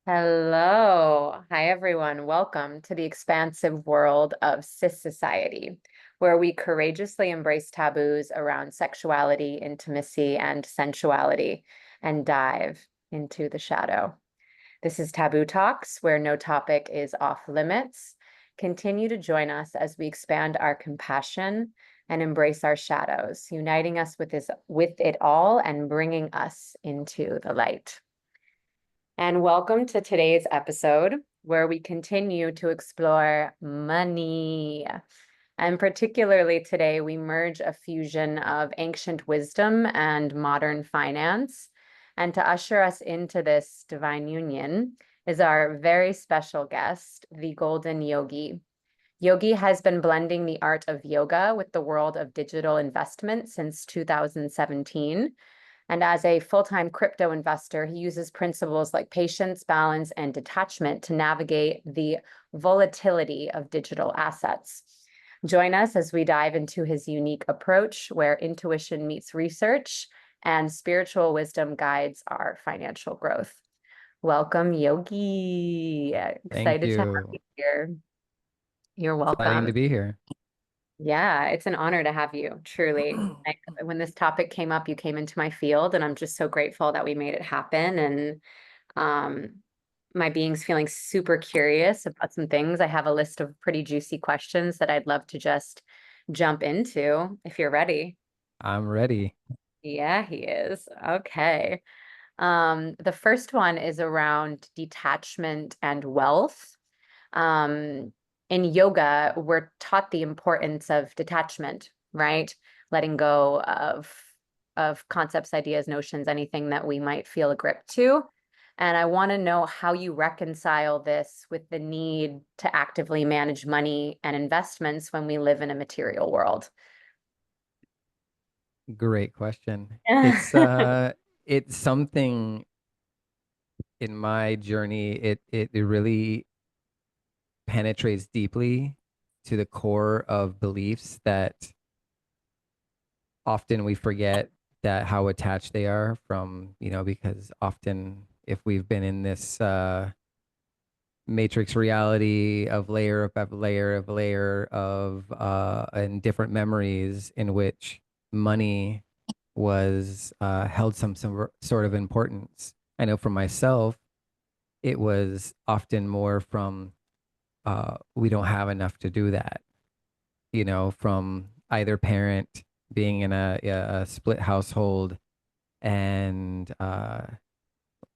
Hello. Hi, everyone. Welcome to the expansive world of cis society, where we courageously embrace taboos around sexuality, intimacy, and sensuality and dive into the shadow. This is Taboo Talks, where no topic is off limits. Continue to join us as we expand our compassion and embrace our shadows, uniting us with it all and bringing us into the light. And welcome to today's episode, where we continue to explore money. And particularly today, we merge a fusion of ancient wisdom and modern finance. And to usher us into this divine union is our very special guest, the Golden Yogi. Yogi has been blending the art of yoga with the world of digital investment since 2017. And as a full-time crypto investor, he uses principles like patience, balance, and detachment to navigate the volatility of digital assets. Join us as we dive into his unique approach where intuition meets research and spiritual wisdom guides our financial growth. Welcome, Yogi. Thank Excited to have you you. here. You're Exciting welcome. to be here. Yeah, it's an honor to have you, truly. Like, when this topic came up, you came into my field, and I'm just so grateful that we made it happen. And um, my being's feeling super curious about some things. I have a list of pretty juicy questions that I'd love to just jump into if you're ready. I'm ready. Yeah, he is. Okay. The first one is around detachment and wealth. Um, in yoga, we're taught the importance of detachment, right? Letting go of concepts, ideas, notions, anything that we might feel a grip to. And I want to know how you reconcile this with the need to actively manage money and investments when we live in a material world. Great question. It's something in my journey. It really penetrates deeply to the core of beliefs that often we forget that how attached they are from, because often if we've been in this matrix reality of layer of layer of layer of and different memories in which money was held some sort of importance. I know for myself, it was often more from we don't have enough to do that, from either parent being in a split household and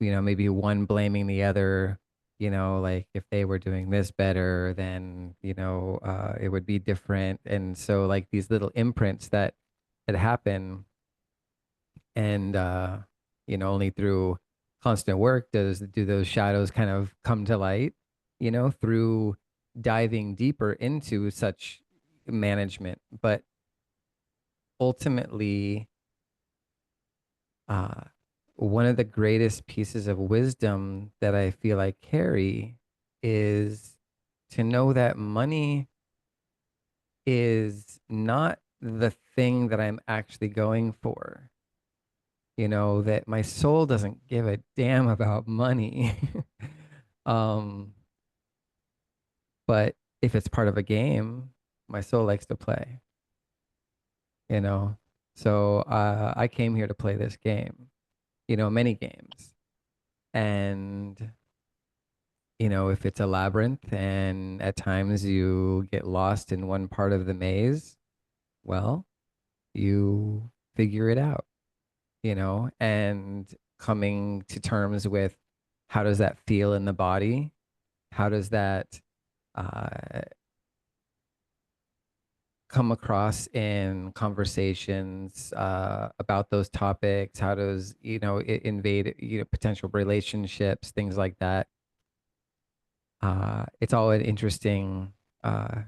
maybe one blaming the other, like if they were doing this better, then, it would be different. And so like these little imprints that happen and, only through constant work do those shadows kind of come to light, through diving deeper into such management. But ultimately, uh, one of the greatest pieces of wisdom that I feel I carry is to know that money is not the thing that I'm actually going for. That my soul doesn't give a damn about money. um, but if it's part of a game, my soul likes to play, you know. So I came here to play this game, many games. And if it's a labyrinth and at times you get lost in one part of the maze, well, you figure it out, and coming to terms with how does that feel in the body? How does that uh, come across in conversations about those topics? How does, it invade, potential relationships, things like that? It's all an interesting uh,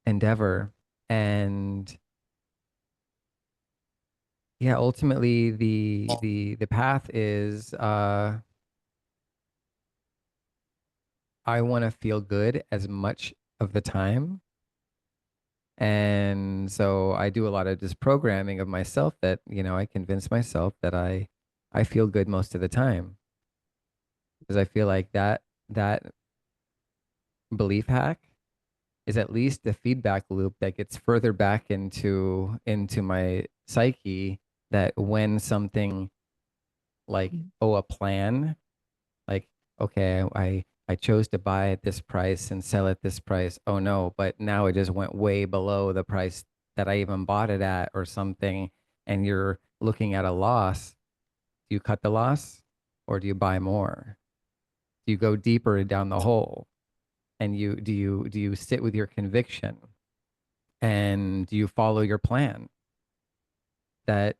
endeavor. And yeah, ultimately the path is I want to feel good as much of the time. And so I do a lot of just programming of myself that, I convince myself that I feel good most of the time. because I feel like that belief hack is at least the feedback loop that gets further back into my psyche, that when something like, oh, a plan, like, okay, I chose to buy at this price and sell at this price. Oh no, but now it just went way below the price that I even bought it at or something, and you're looking at a loss. Do you cut the loss or do you buy more? Do you go deeper down the hole? And do you sit with your conviction, and do you follow your plan that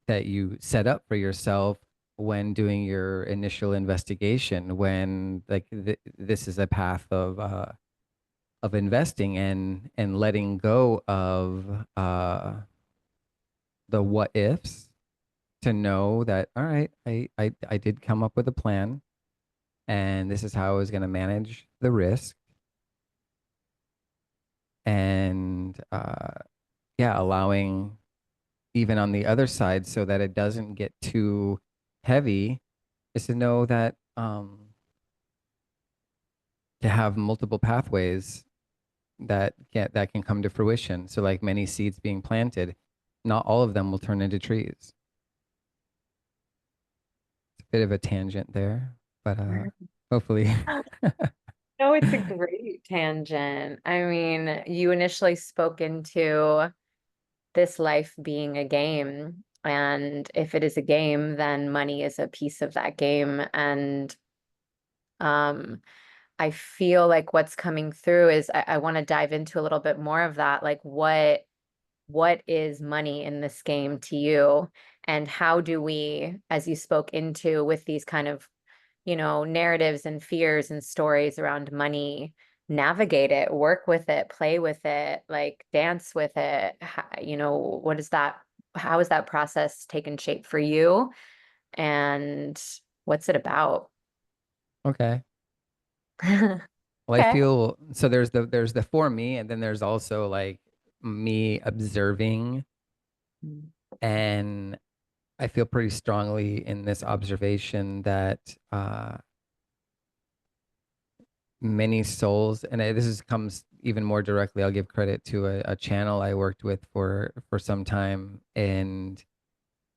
you set up for yourself when doing your initial investigation, when like this is a path of investing and letting go of the what ifs, to know that, all right, I did come up with a plan, and this is how I was going to manage the risk, and yeah, allowing even on the other side so that it doesn't get too heavy, is to know that to have multiple pathways that can come to fruition. So like many seeds being planted, not all of them will turn into trees. It's a bit of a tangent there, but hopefully. No, it's a great tangent. I mean, you initially spoke into this life being a game. And if it is a game, then money is a piece of that game. And um, I feel like what's coming through is I want to dive into a little bit more of that. Like what is money in this game to you? And how do we, as you spoke into with these kind of, narratives and fears and stories around money, navigate it, work with it, play with it, like dance with it? What is that? How has that process taken shape for you? And what's it about? Okay. Well, I Okay. feel so there's the for me, and then there's also like me observing, and I feel pretty strongly in this observation that many souls, and this is comes even more directly. I'll give credit to a channel I worked with for some time, and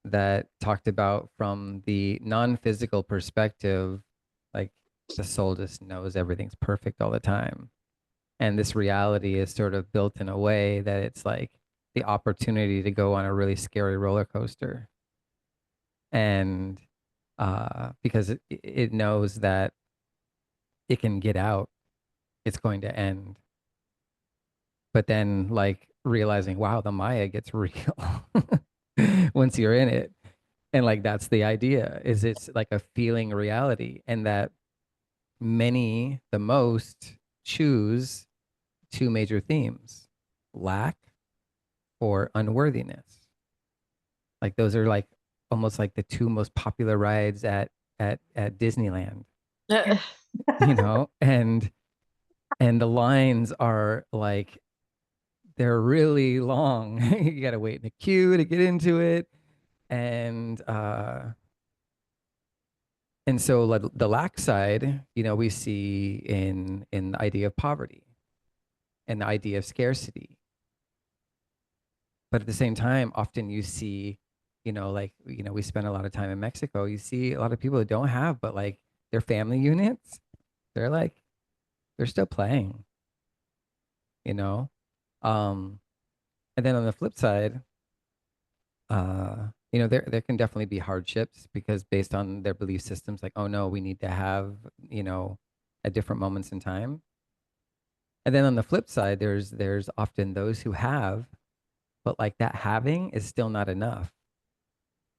that talked about from the non-physical perspective, like the soul just knows everything's perfect all the time. And this reality is sort of built in a way that it's like the opportunity to go on a really scary roller coaster. And because it knows that it can get out, it's going to end. But then, like, realizing, wow, the Maya gets real once you're in it. And like, that's the idea, is it's like a feeling reality. And that many, the most, choose two major themes: lack or unworthiness. Like those are like almost like the two most popular rides at Disneyland, you know? And the lines are like, they're really long. You got to wait in a queue to get into it. And and so like the lack side, we see in the idea of poverty and the idea of scarcity. But at the same time, often you see, like, we spend a lot of time in Mexico. You see a lot of people that don't have, but like their family units, they're like, they're still playing, you know? Um, and then on the flip side, there can definitely be hardships, because based on their belief systems, like, oh no, we need to have, at different moments in time. And then on the flip side, there's often those who have, but like that having is still not enough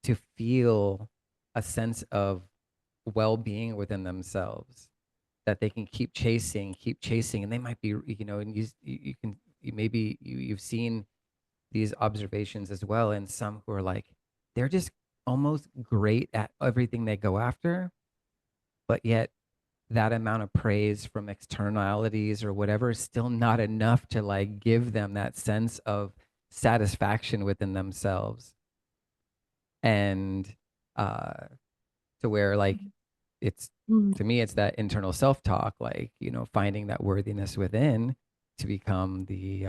to feel a sense of well-being within themselves, that they can keep chasing, and they might be, and you can, you've seen these observations as well, and some who are like, they're just almost great at everything they go after, but yet that amount of praise from externalities or whatever is still not enough to like give them that sense of satisfaction within themselves. And uh to where like it's to me, it's that internal self-talk, like, finding that worthiness within to become the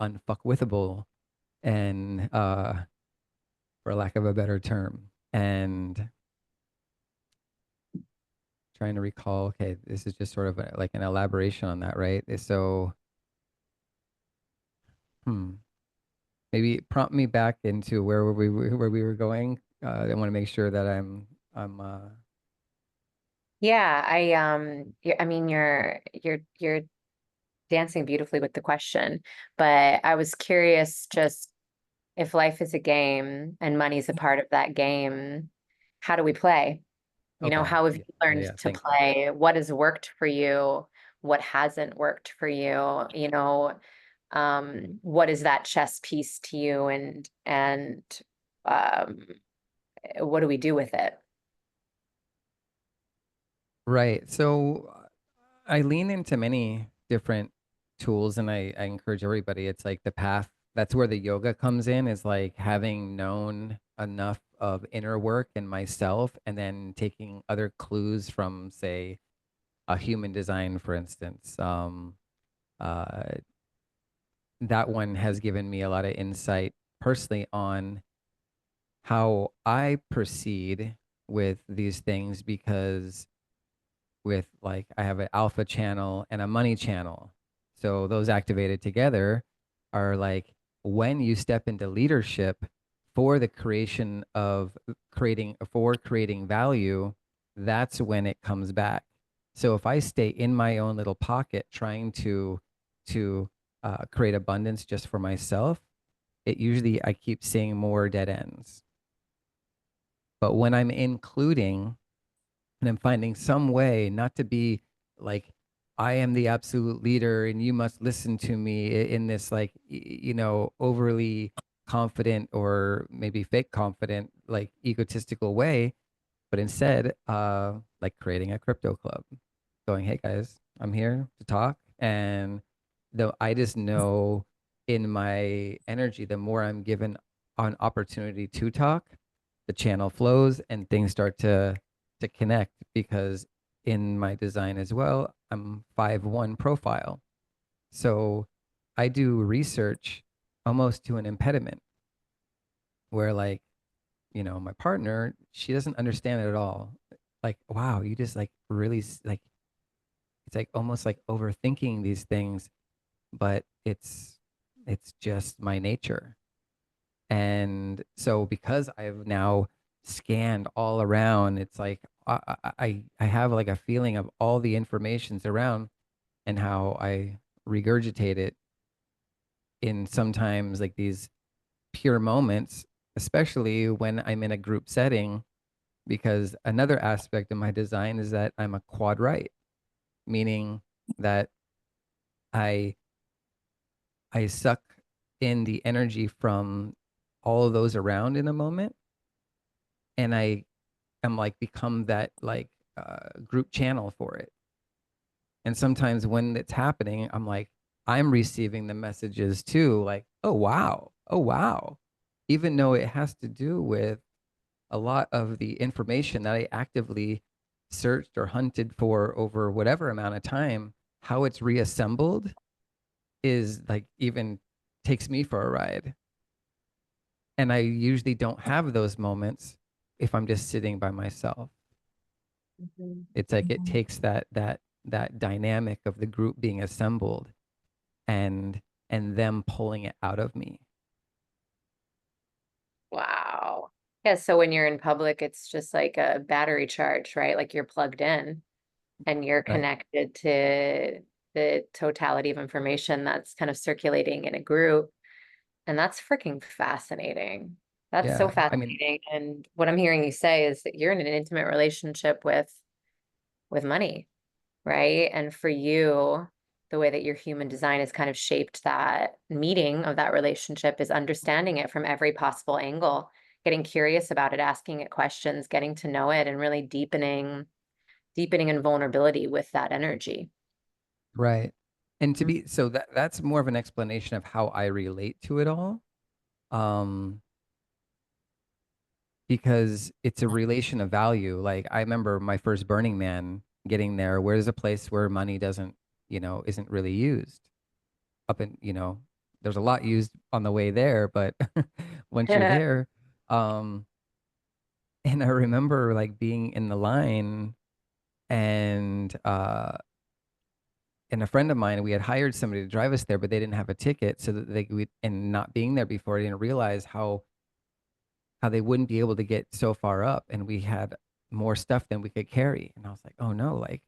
unfuckwithable and for lack of a better term. And trying to recall, okay, this is just sort of like an elaboration on that, right? So, hmm, maybe prompt me back into where we were going. I want to make sure that I'm Yeah, I mean, you're dancing beautifully with the question, but I was curious just if life is a game and money's a part of that game, how do we play? okay. How have Yeah, you yeah, learned yeah. to Thanks. play? What has worked for you? What hasn't worked for you? What is that chess piece to you and um, what do we do with it? Right. So I lean into many different tools and I encourage everybody. It's like the path. That's where the yoga comes in, is like having known enough of inner work in myself and then taking other clues from, say, a human design, for instance. Uh, that one has given me a lot of insight personally on how I proceed with these things, because with, like, I have an alpha channel and a money channel. So those activated together are like when you step into leadership for the creating value, that's when it comes back. So if I stay in my own little pocket trying to create abundance just for myself, it usually I keep seeing more dead ends. But when I'm including and I'm finding some way not to be like, I am the absolute leader and you must listen to me in this, like, overly confident or maybe fake confident, like egotistical way, but instead, like creating a crypto club, going, hey guys, I'm here to talk. And though I just know in my energy, the more I'm given an opportunity to talk, the channel flows and things start to connect, because in my design as well, I'm 5-1 profile. So I do research almost to an impediment where, like, my partner, she doesn't understand it at all. Like, wow, you just like really like, it's like almost like overthinking these things, but it's just my nature. And so because I've now scanned all around, it's like I have like a feeling of all the information's around and how I regurgitate it in sometimes like these pure moments, especially when I'm in a group setting, because another aspect of my design is that I'm a quad right, meaning that I I suck in the energy from all of those around in a moment, and I am like become that, like, group channel for it. And sometimes when it's happening, I'm like, I'm receiving the messages too, like, oh wow, even though it has to do with a lot of the information that I actively searched or hunted for over whatever amount of time, how it's reassembled is like even takes me for a ride. And I usually don't have those moments if I'm just sitting by myself. Mhm. It's like it takes that dynamic of the group being assembled and them pulling it out of me. Wow. Yeah, so when you're in public, it's just like a battery charge, right? Like you're plugged in and you're Right. connected to the totality of information that's kind of circulating in a group. And that's freaking fascinating. That's so Yeah. I mean, fascinating. And what I'm hearing you say is that you're in an intimate relationship with money, right? And for you, the way that your human design has kind of shaped that meeting of that relationship is understanding it from every possible angle, getting curious about it, asking it questions, getting to know it, and really deepening in vulnerability with that energy. right. And to Mhm. be so that's more of an explanation of how I relate to it all. Um, because it's a relation of value. Like I remember my first Burning Man getting there. Where's a place where money doesn't, isn't really used? Up in, there's a lot used on the way there, but once you're there, um, and I remember like being in the line and and a friend of mine, we had hired somebody to drive us there, but they didn't have a ticket, so that and not being there before, I didn't realize how they wouldn't be able to get so far up, and we had more stuff than we could carry. And I was like, oh no, like,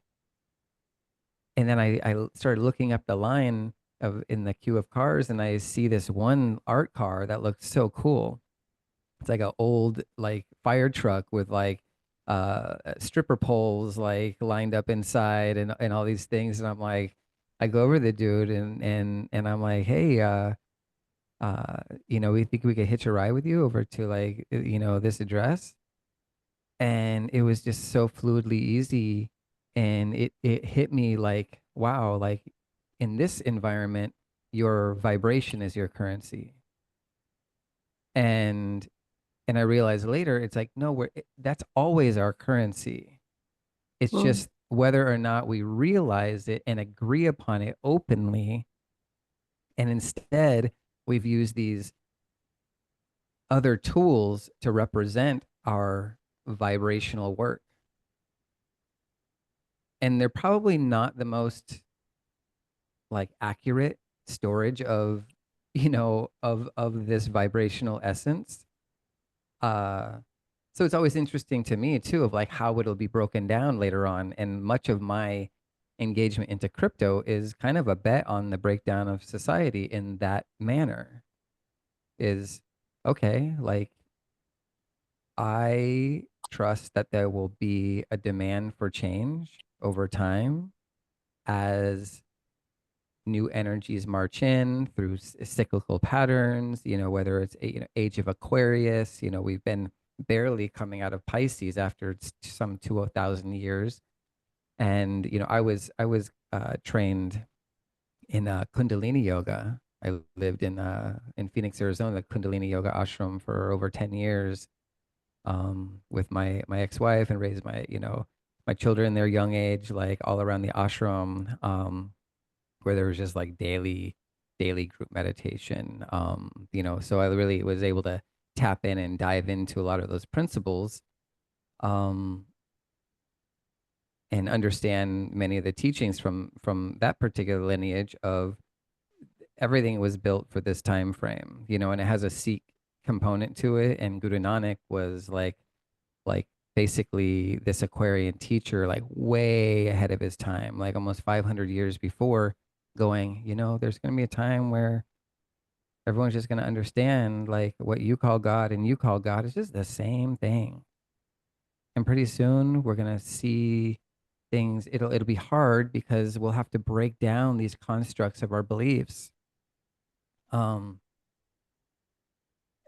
and then I started looking up the line of in the queue of cars, and I see this one art car that looked so cool. It's like an old like fire truck with like stripper poles like lined up inside and all these things. And I'm like, I go over to the dude and I'm like, hey, we think we could hitch a ride with you over to like this address. And it was just so fluidly easy. And it hit me like, wow, like in this environment, your vibration is your currency. And and I realized later, it's like, no, that's always our currency. It's Mm. just whether or not we realize it and agree upon it openly. And instead, we've used these other tools to represent our vibrational work. And they're probably not the most like accurate storage of, of this vibrational essence. Uh, So it's always interesting to me too of like how it'll be broken down later on. And much of my engagement into crypto is kind of a bet on the breakdown of society in that manner. Is okay, like I trust that there will be a demand for change over time as new energies march in through cyclical patterns, whether it's age of Aquarius, we've been barely coming out of Pisces after some 2,000 years. And, I was trained in Kundalini yoga. I lived in Phoenix, Arizona, the Kundalini yoga ashram for over 10 years with my ex-wife and raised my children their young age, like all around the ashram. Where there was just like daily group meditation. So I really was able to tap in and dive into a lot of those principles, um, and understand many of the teachings from that particular lineage of everything was built for this time frame, and it has a Sikh component to it. And Guru Nanak was like basically this Aquarian teacher, like way ahead of his time, like almost 500 years before, going, there's going to be a time where everyone's just going to understand like what you call God and you call God is just the same thing. And pretty soon we're going to see things. It'll be hard because we'll have to break down these constructs of our beliefs. Um,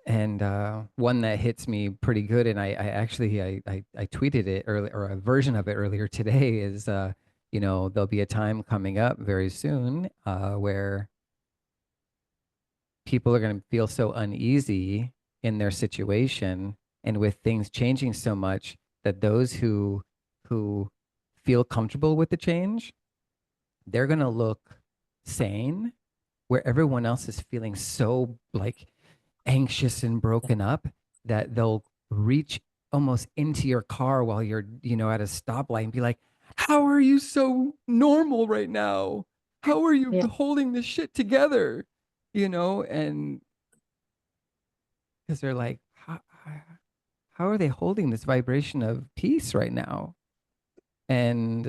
and one that hits me pretty good, and I actually I tweeted it earlier, or a version of it earlier today, is there'll be a time coming up very soon where people are going to feel so uneasy in their situation and with things changing so much that those who feel comfortable with the change, they're going to look sane, where everyone else is feeling so like anxious and broken up that they'll reach almost into your car while you're, at a stoplight and be like, how are you so normal right now? How are you Yeah. holding this shit together? And because they're like, how are they holding this vibration of peace right now? And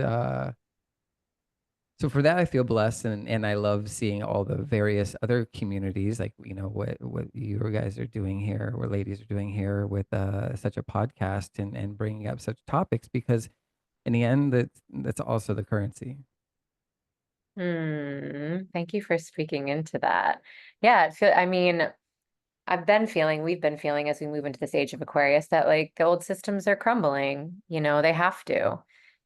so for that, I feel blessed, and I love seeing all the various other communities, like what you guys are doing here, what ladies are doing here with such a podcast and bringing up such topics, because in the end, that's also the currency. Thank you for speaking into that. Yeah, I mean, we've been feeling as we move into this age of Aquarius that like the old systems are crumbling. They have to.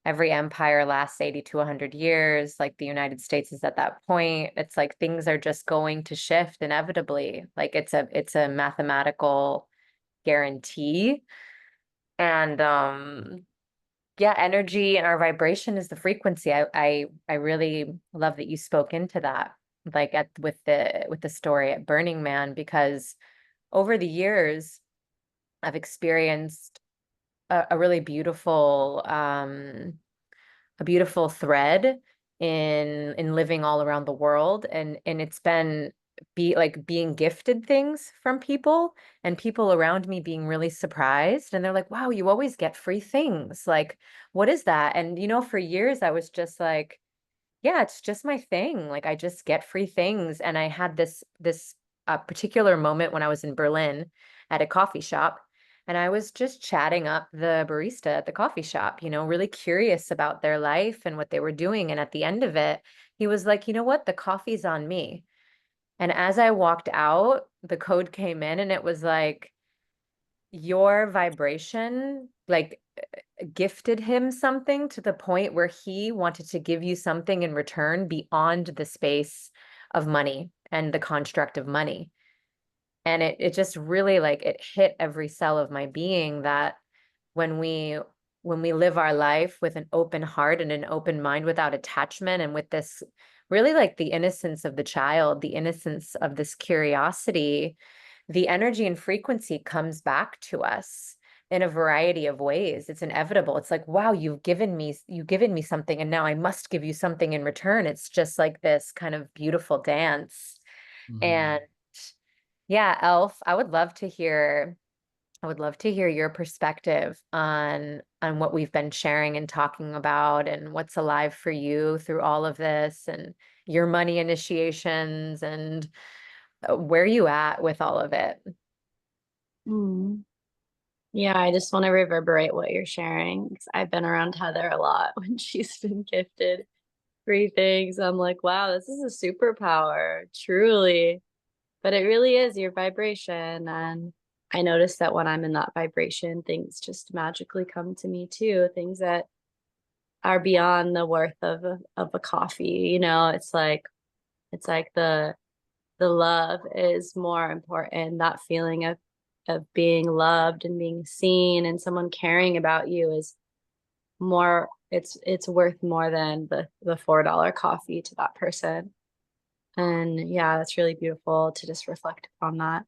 Every empire lasts 80 to 100 years. Like the United States is at that point. It's like things are just going to shift inevitably. Like it's a mathematical guarantee. And yeah, energy and our vibration is the frequency. I really love that you spoke into that, like at with the story at Burning Man, because over the years I've experienced a really a beautiful thread in living all around the world, and it's been being gifted things from people, and people around me being really surprised, and they're like, wow, you always get free things, like what is that? And for years I was just like, yeah, it's just my thing. Like I just get free things. And I had this particular moment when I was in Berlin at a coffee shop, and I was just chatting up the barista at the coffee shop, really curious about their life and what they were doing. And at the end of it, he was like, you know what? The coffee's on me. And as I walked out, the code came in and it was like, your vibration, like gifted him something to the point where he wanted to give you something in return beyond the space of money and the construct of money. And it just really, like, it hit every cell of my being that when we when we live our life with an open heart and an open mind without attachment, and with this really, like, the innocence of the child, the innocence of this curiosity, the energy and frequency comes back to us in a variety of ways. It's inevitable. It's like, wow, you've given me something, and now I must give you something in return. It's just like this kind of beautiful dance. Mhm. And yeah, Elf, I would love to hear your perspective on what we've been sharing and talking about, and what's alive for you through all of this, and your money initiations, and where you at with all of it. Mm. Yeah, I just want to reverberate what you're sharing because I've been around Heather a lot when she's been gifted free things. I'm like, wow, this is a superpower, truly. But it really is your vibration. And I notice that when I'm in that vibration, things just magically come to me too. Things that are beyond the worth of a coffee. It's like the love is more important. That feeling of being loved and being seen and someone caring about you is more, it's worth more than the $4 coffee to that person. And yeah, that's really beautiful to just reflect upon that.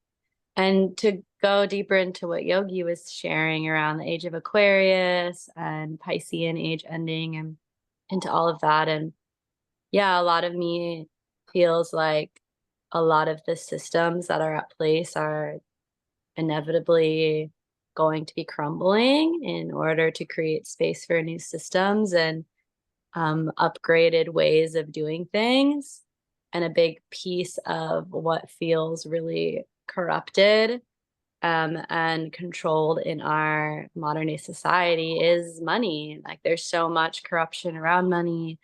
And to go deeper into what Yogi was sharing around the age of Aquarius and Piscean age ending and into all of that. And yeah, a lot of me feels like a lot of the systems that are at place are inevitably going to be crumbling in order to create space for new systems and upgraded ways of doing things. And a big piece of what feels really corrupted and controlled in our modern day society is money. Like there's so much corruption around money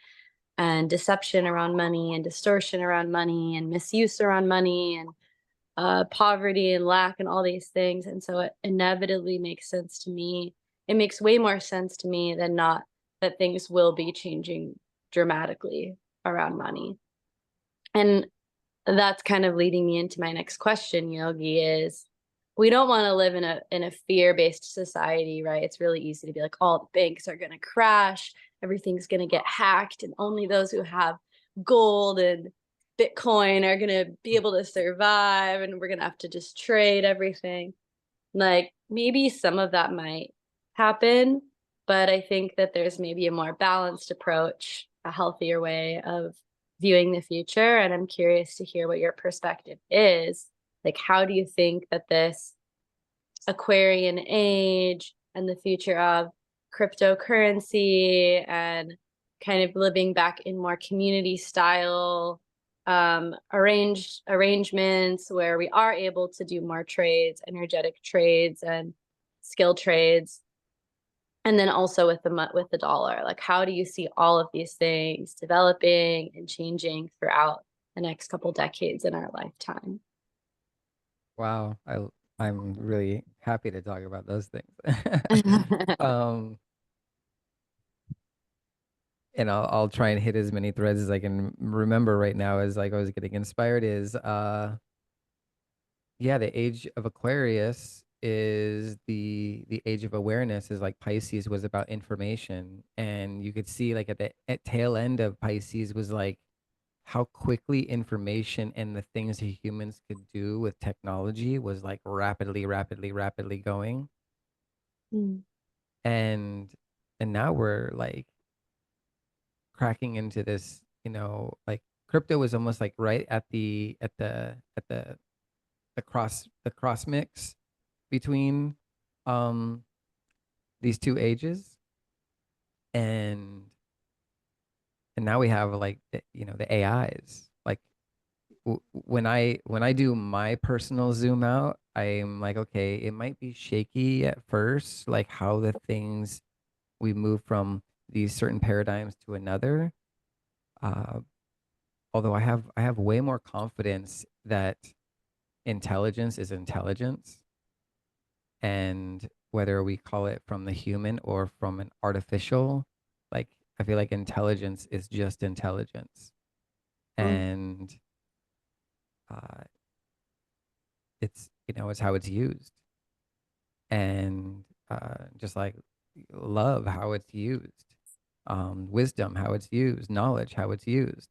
and deception around money and distortion around money and misuse around money and poverty and lack and all these things. And so it inevitably makes sense to me. It makes way more sense to me than not that things will be changing dramatically around money. And that's kind of leading me into my next question, Yogi, is we don't want to live in a fear-based society, right? It's really easy to be like, all the banks are going to crash, everything's going to get hacked, and only those who have gold and Bitcoin are going to be able to survive, and we're going to have to just trade everything. Like maybe some of that might happen, but I think that there's maybe a more balanced approach, a healthier way of viewing the future. And I'm curious to hear what your perspective is. Like, how do you think that this Aquarian age and the future of cryptocurrency and kind of living back in more community style arrangements where we are able to do more trades, energetic trades and skill trades, and then also with the dollar, like how do you see all of these things developing and changing throughout the next couple decades in our lifetime? Wow, I'm really happy to talk about those things. Um, and I'll try and hit as many threads as I can remember right now as like I was getting inspired is yeah, the age of Aquarius is the age of awareness, is like Pisces was about information, and you could see like at tail end of Pisces was like how quickly information and the things that humans could do with technology was like rapidly going. Mm. And now we're like cracking into this, like crypto was almost like right at the cross mix between um these two ages. and and now we have like the AIs. Like when I do my personal zoom out, I'm like, okay, it might be shaky at first, like how the things we move from these certain paradigms to another. Uh, Although I have way more confidence that intelligence is intelligence, and whether we call it from the human or from an artificial, like I feel like intelligence is just intelligence, Mm. and uh, it's how it's used, and just like love, how it's used, wisdom, how it's used, knowledge, how it's used.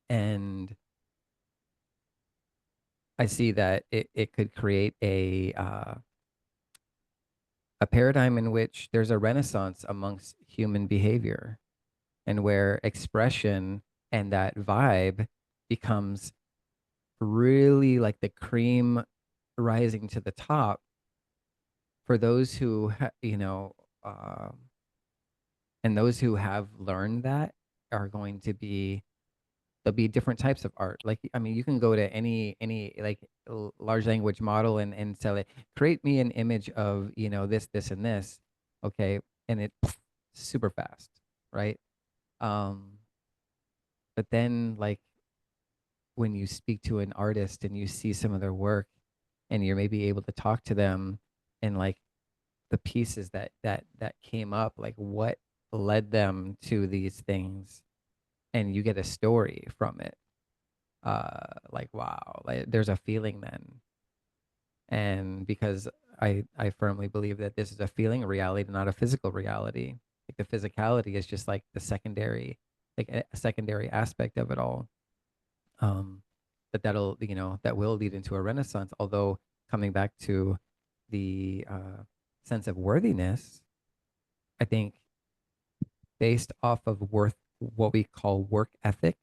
And I see that it could create a paradigm in which there's a renaissance amongst human behavior, and where expression and that vibe becomes really like the cream rising to the top for those who and those who have learned that are going to be, there'll be different types of art. Like, I mean, you can go to any like large language model and tell it, create me an image of, this and this. Okay. And it super fast, right? Um, but then like when you speak to an artist and you see some of their work, and you're maybe able to talk to them, and like the pieces that came up, like what led them to these things, and you get a story from it. Like wow, like there's a feeling then. And because I firmly believe that this is a feeling reality, not a physical reality. Like the physicality is just like the secondary, like a secondary aspect of it all. um but that will lead into a renaissance. Although, coming back to the sense of worthiness, I think based off of worth, what we call work ethic,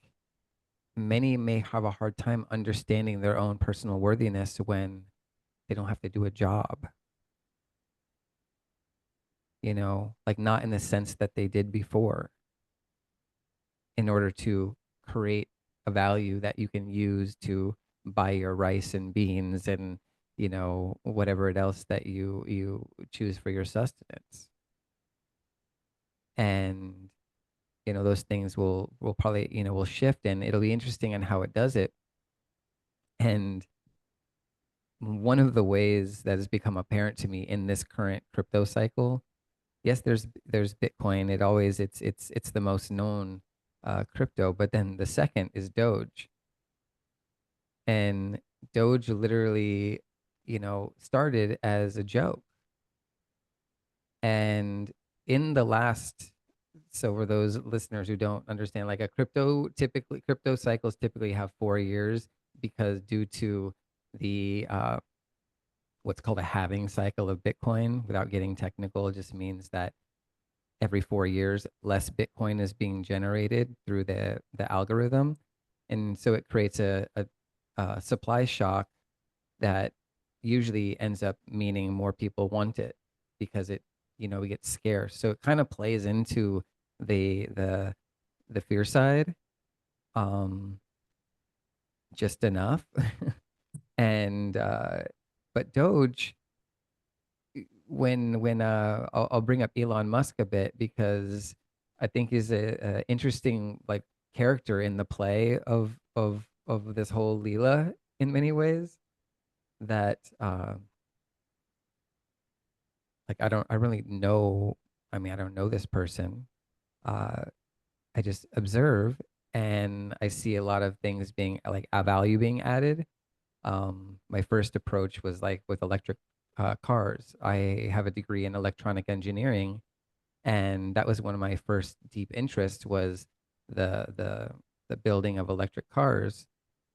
many may have a hard time understanding their own personal worthiness when they don't have to do a job, like not in the sense that they did before, in order to create a value that you can use to buy your rice and beans and whatever it else that you choose for your sustenance. And those things will probably will shift, and it'll be interesting on how it does it. And one of the ways that has become apparent to me in this current crypto cycle, yes, there's Bitcoin. It's the most known crypto, but then the second is Doge. And Doge literally started as a joke. And in the last, so for those listeners who don't understand, like crypto cycles typically have 4 years, because due to the what's called a halving cycle of Bitcoin. Without getting technical, it just means that every 4 years, less Bitcoin is being generated through the algorithm, and so it creates a supply shock that usually ends up meaning more people want it, because it gets scarce. So it kind of plays into the the fear side, um, just enough. And but Doge, when I'll bring up Elon Musk a bit, because I think he's a interesting like character in the play of this whole Leela in many ways. That like I really know. I mean, I don't know this person. Uh, I just observe, and I see a lot of things being like a value being added. My first approach was like with electric cars. I have a degree in electronic engineering, and that was one of my first deep interests was the the building of electric cars,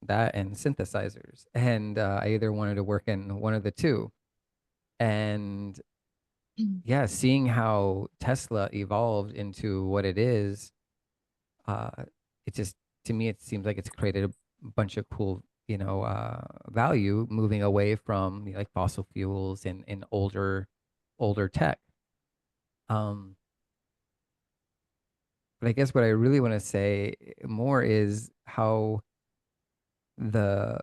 that and synthesizers. And I either wanted to work in one of the two. And yeah, seeing how Tesla evolved into what it is, uh, it just, to me, it seems like it's created a bunch of cool, value moving away from like fossil fuels and older tech. Um, but I guess what I really want to say more is how the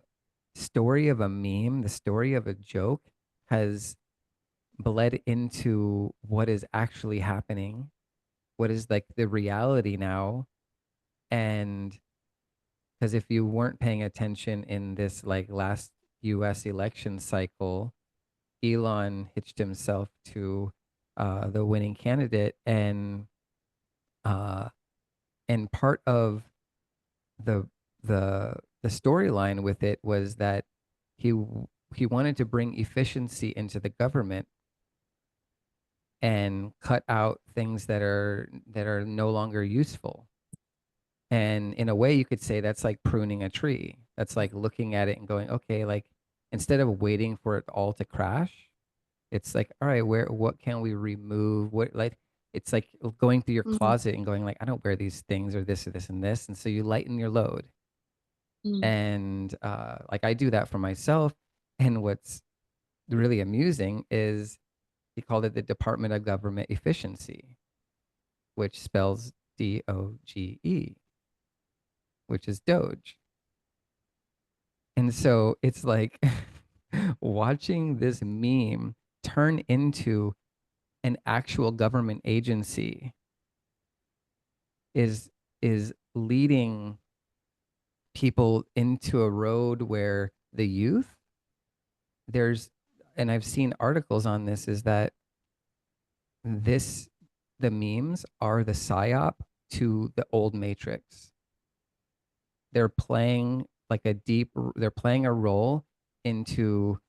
story of a meme, the story of a joke has bled into what is actually happening, what is like the reality now. And because if you weren't paying attention in this like last US election cycle, Elon hitched himself to the winning candidate, uh, and part of the the storyline with it was that he wanted to bring efficiency into the government and cut out things that are no longer useful. And in a way, you could say that's like pruning a tree. That's like looking at it and going, okay, like instead of waiting for it all to crash, it's like, all right, what can we remove? What, like, it's like going through your Mm, closet and going like, I don't wear these things or this and this. And so you lighten your load. mm, And like I do that for myself. And what's really amusing is he called it the Department of Government Efficiency, which spells DOGE, which is Doge. And so it's like watching this meme turn into an actual government agency is is leading people into a road where the youth, there's, and I've seen articles on this, is that this the memes are the psyop to the old Matrix. They're playing like they're playing a role into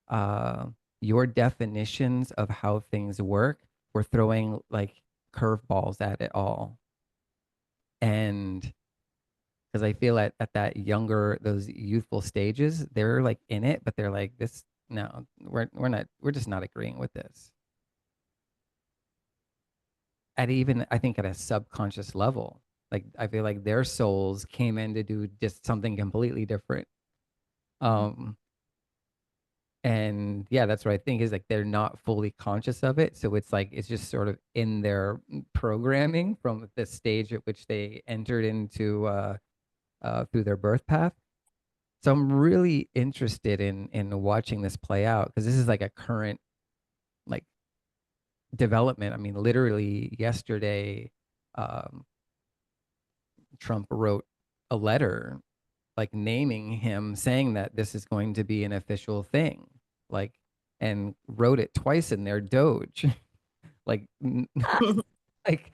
uh, your definitions of how things work. We're throwing like curveballs at it all. And because I feel at that younger, those youthful stages, they're like in it, but they're like, this, no, we're not, we're just not agreeing with this. At even, I think at a subconscious level, like I feel like their souls came in to do just something completely different. Um, and yeah, that's what I think is like they're not fully conscious of it. So it's like it's just sort of in their programming from the stage at which they entered into through their birth path. So I'm really interested in watching this play out because this is like a current like development. I mean, literally yesterday, um, Trump wrote a letter like naming him, saying that this is going to be an official thing, like, and wrote it twice in there, Doge, like, like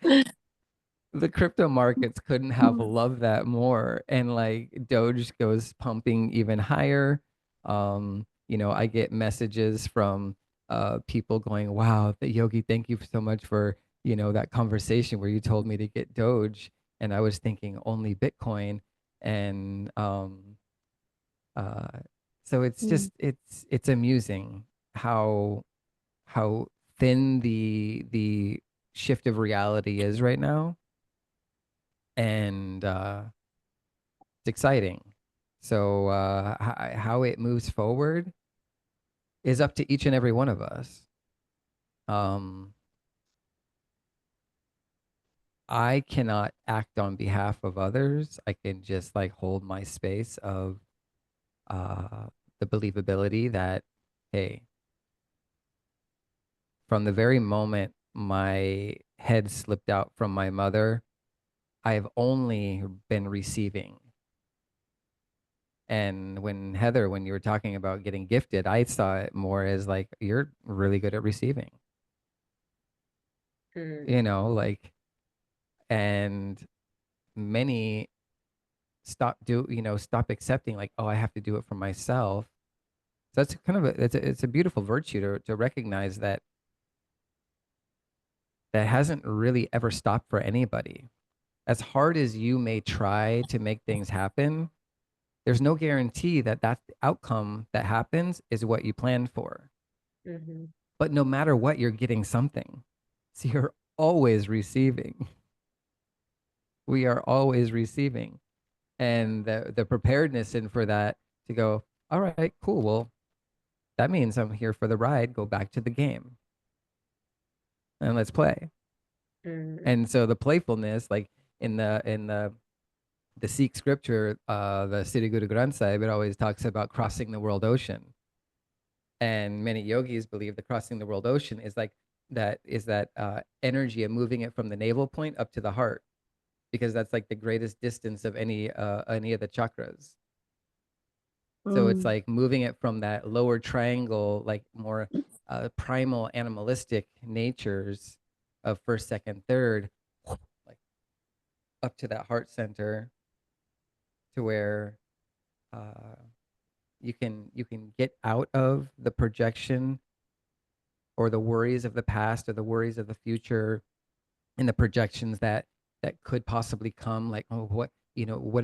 the crypto markets couldn't have mm, loved that more. And like Doge goes pumping even higher. I get messages from people going, wow, Yogi, thank you so much for, that conversation where you told me to get Doge. And I was thinking only Bitcoin. And uh, so it's mm. just it's amusing how thin the shift of reality is right now, and it's exciting. So how it moves forward is up to each and every one of us. Um, I cannot act on behalf of others. I can just like hold my space of uh, the believability that, hey, from the very moment my head slipped out from my mother, I've only been receiving. And when you were talking about getting gifted, I saw it more as like, you're really good at receiving, Mm. like, and many stop accepting like, oh, I have to do it for myself. So that's kind of it's a beautiful virtue to recognize that hasn't really ever stopped for anybody. As hard as you may try to make things happen, there's no guarantee that that outcome that happens is what you planned for. Mm-hmm. But no matter what, you're getting something. So you're always receiving. We are always receiving. And the preparedness in for that to go, all right, cool. Well, that means I'm here for the ride. Go back to the game and let's play. Mm-hmm. And so the playfulness, like in the Sikh scripture, the Sri Guru Granth Sahib, it always talks about crossing the world ocean. And many yogis believe that crossing the world ocean is like that energy of moving it from the navel point up to the heart, because that's like the greatest distance of any of the chakras. So it's Mm. like moving it from that lower triangle, like more primal animalistic natures of first, second, third, like up to that heart center, to where uh, you can get out of the projection or the worries of the past or the worries of the future and the projections that could possibly come, like, oh, what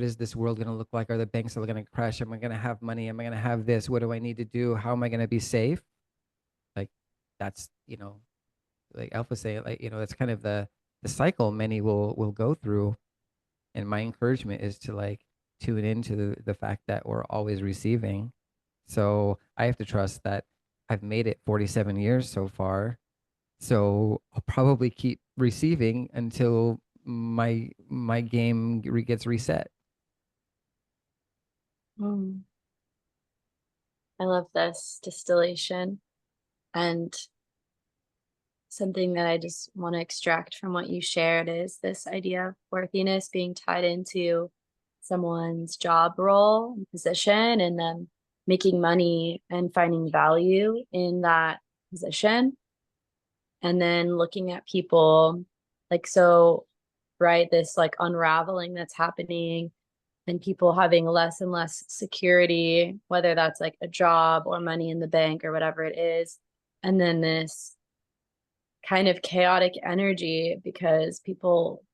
is this world going to look like? Are the banks going to crash? Am I going to have money? Am I going to have this? What do I need to do? How am I going to be safe? Like, that's, like Alpha say, like, that's kind of the cycle many will go through. And my encouragement is to like tune into the fact that we're always receiving. So I have to trust that I've made it 47 years so far. So I'll probably keep receiving until my game gets reset. Mm. I love this distillation. And something that I just want to extract from what you shared is this idea of worthiness being tied into someone's job role and position, and then making money and finding value in that position. And then looking at people like, so, right, this like unraveling that's happening, and people having less and less security, whether that's like a job or money in the bank or whatever it is. And then this kind of chaotic energy because people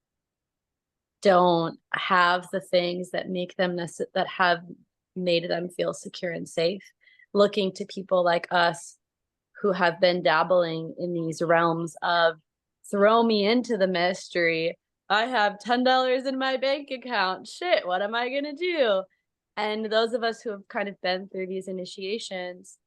don't have the things that make them that have made them feel secure and safe, looking to people like us who have been dabbling in these realms of throw me into the mystery. I have $10 in my bank account. Shit, what am I going to do? And those of us who have kind of been through these initiations,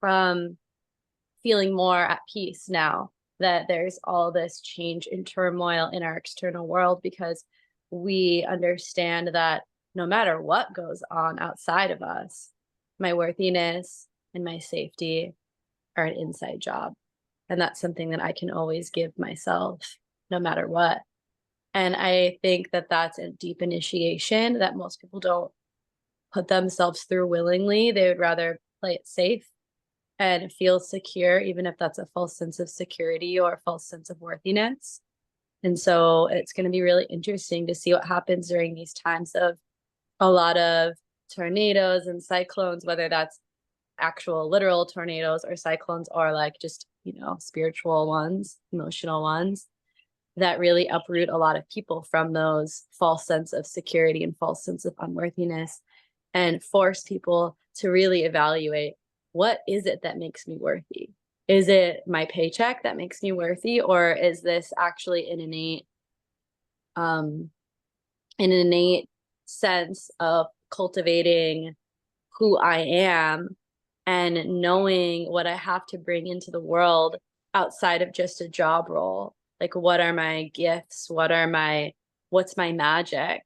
feeling more at peace now that there's all this change and turmoil in our external world, because we understand that no matter what goes on outside of us, my worthiness and my safety are an inside job. And that's something that I can always give myself no matter what. And I think that that's a deep initiation that most people don't put themselves through willingly. They would rather play it safe and feel secure, even if that's a false sense of security or a false sense of worthiness. And so it's going to be really interesting to see what happens during these times of a lot of tornadoes and cyclones, whether that's actual literal tornadoes or cyclones, or like just, spiritual ones, emotional ones that really uproot a lot of people from those false sense of security and false sense of unworthiness, and force people to really evaluate, what is it that makes me worthy? Is it my paycheck that makes me worthy? Or is this actually an innate sense of cultivating who I am and knowing what I have to bring into the world outside of just a job role? Like, what are my gifts? What's my magic?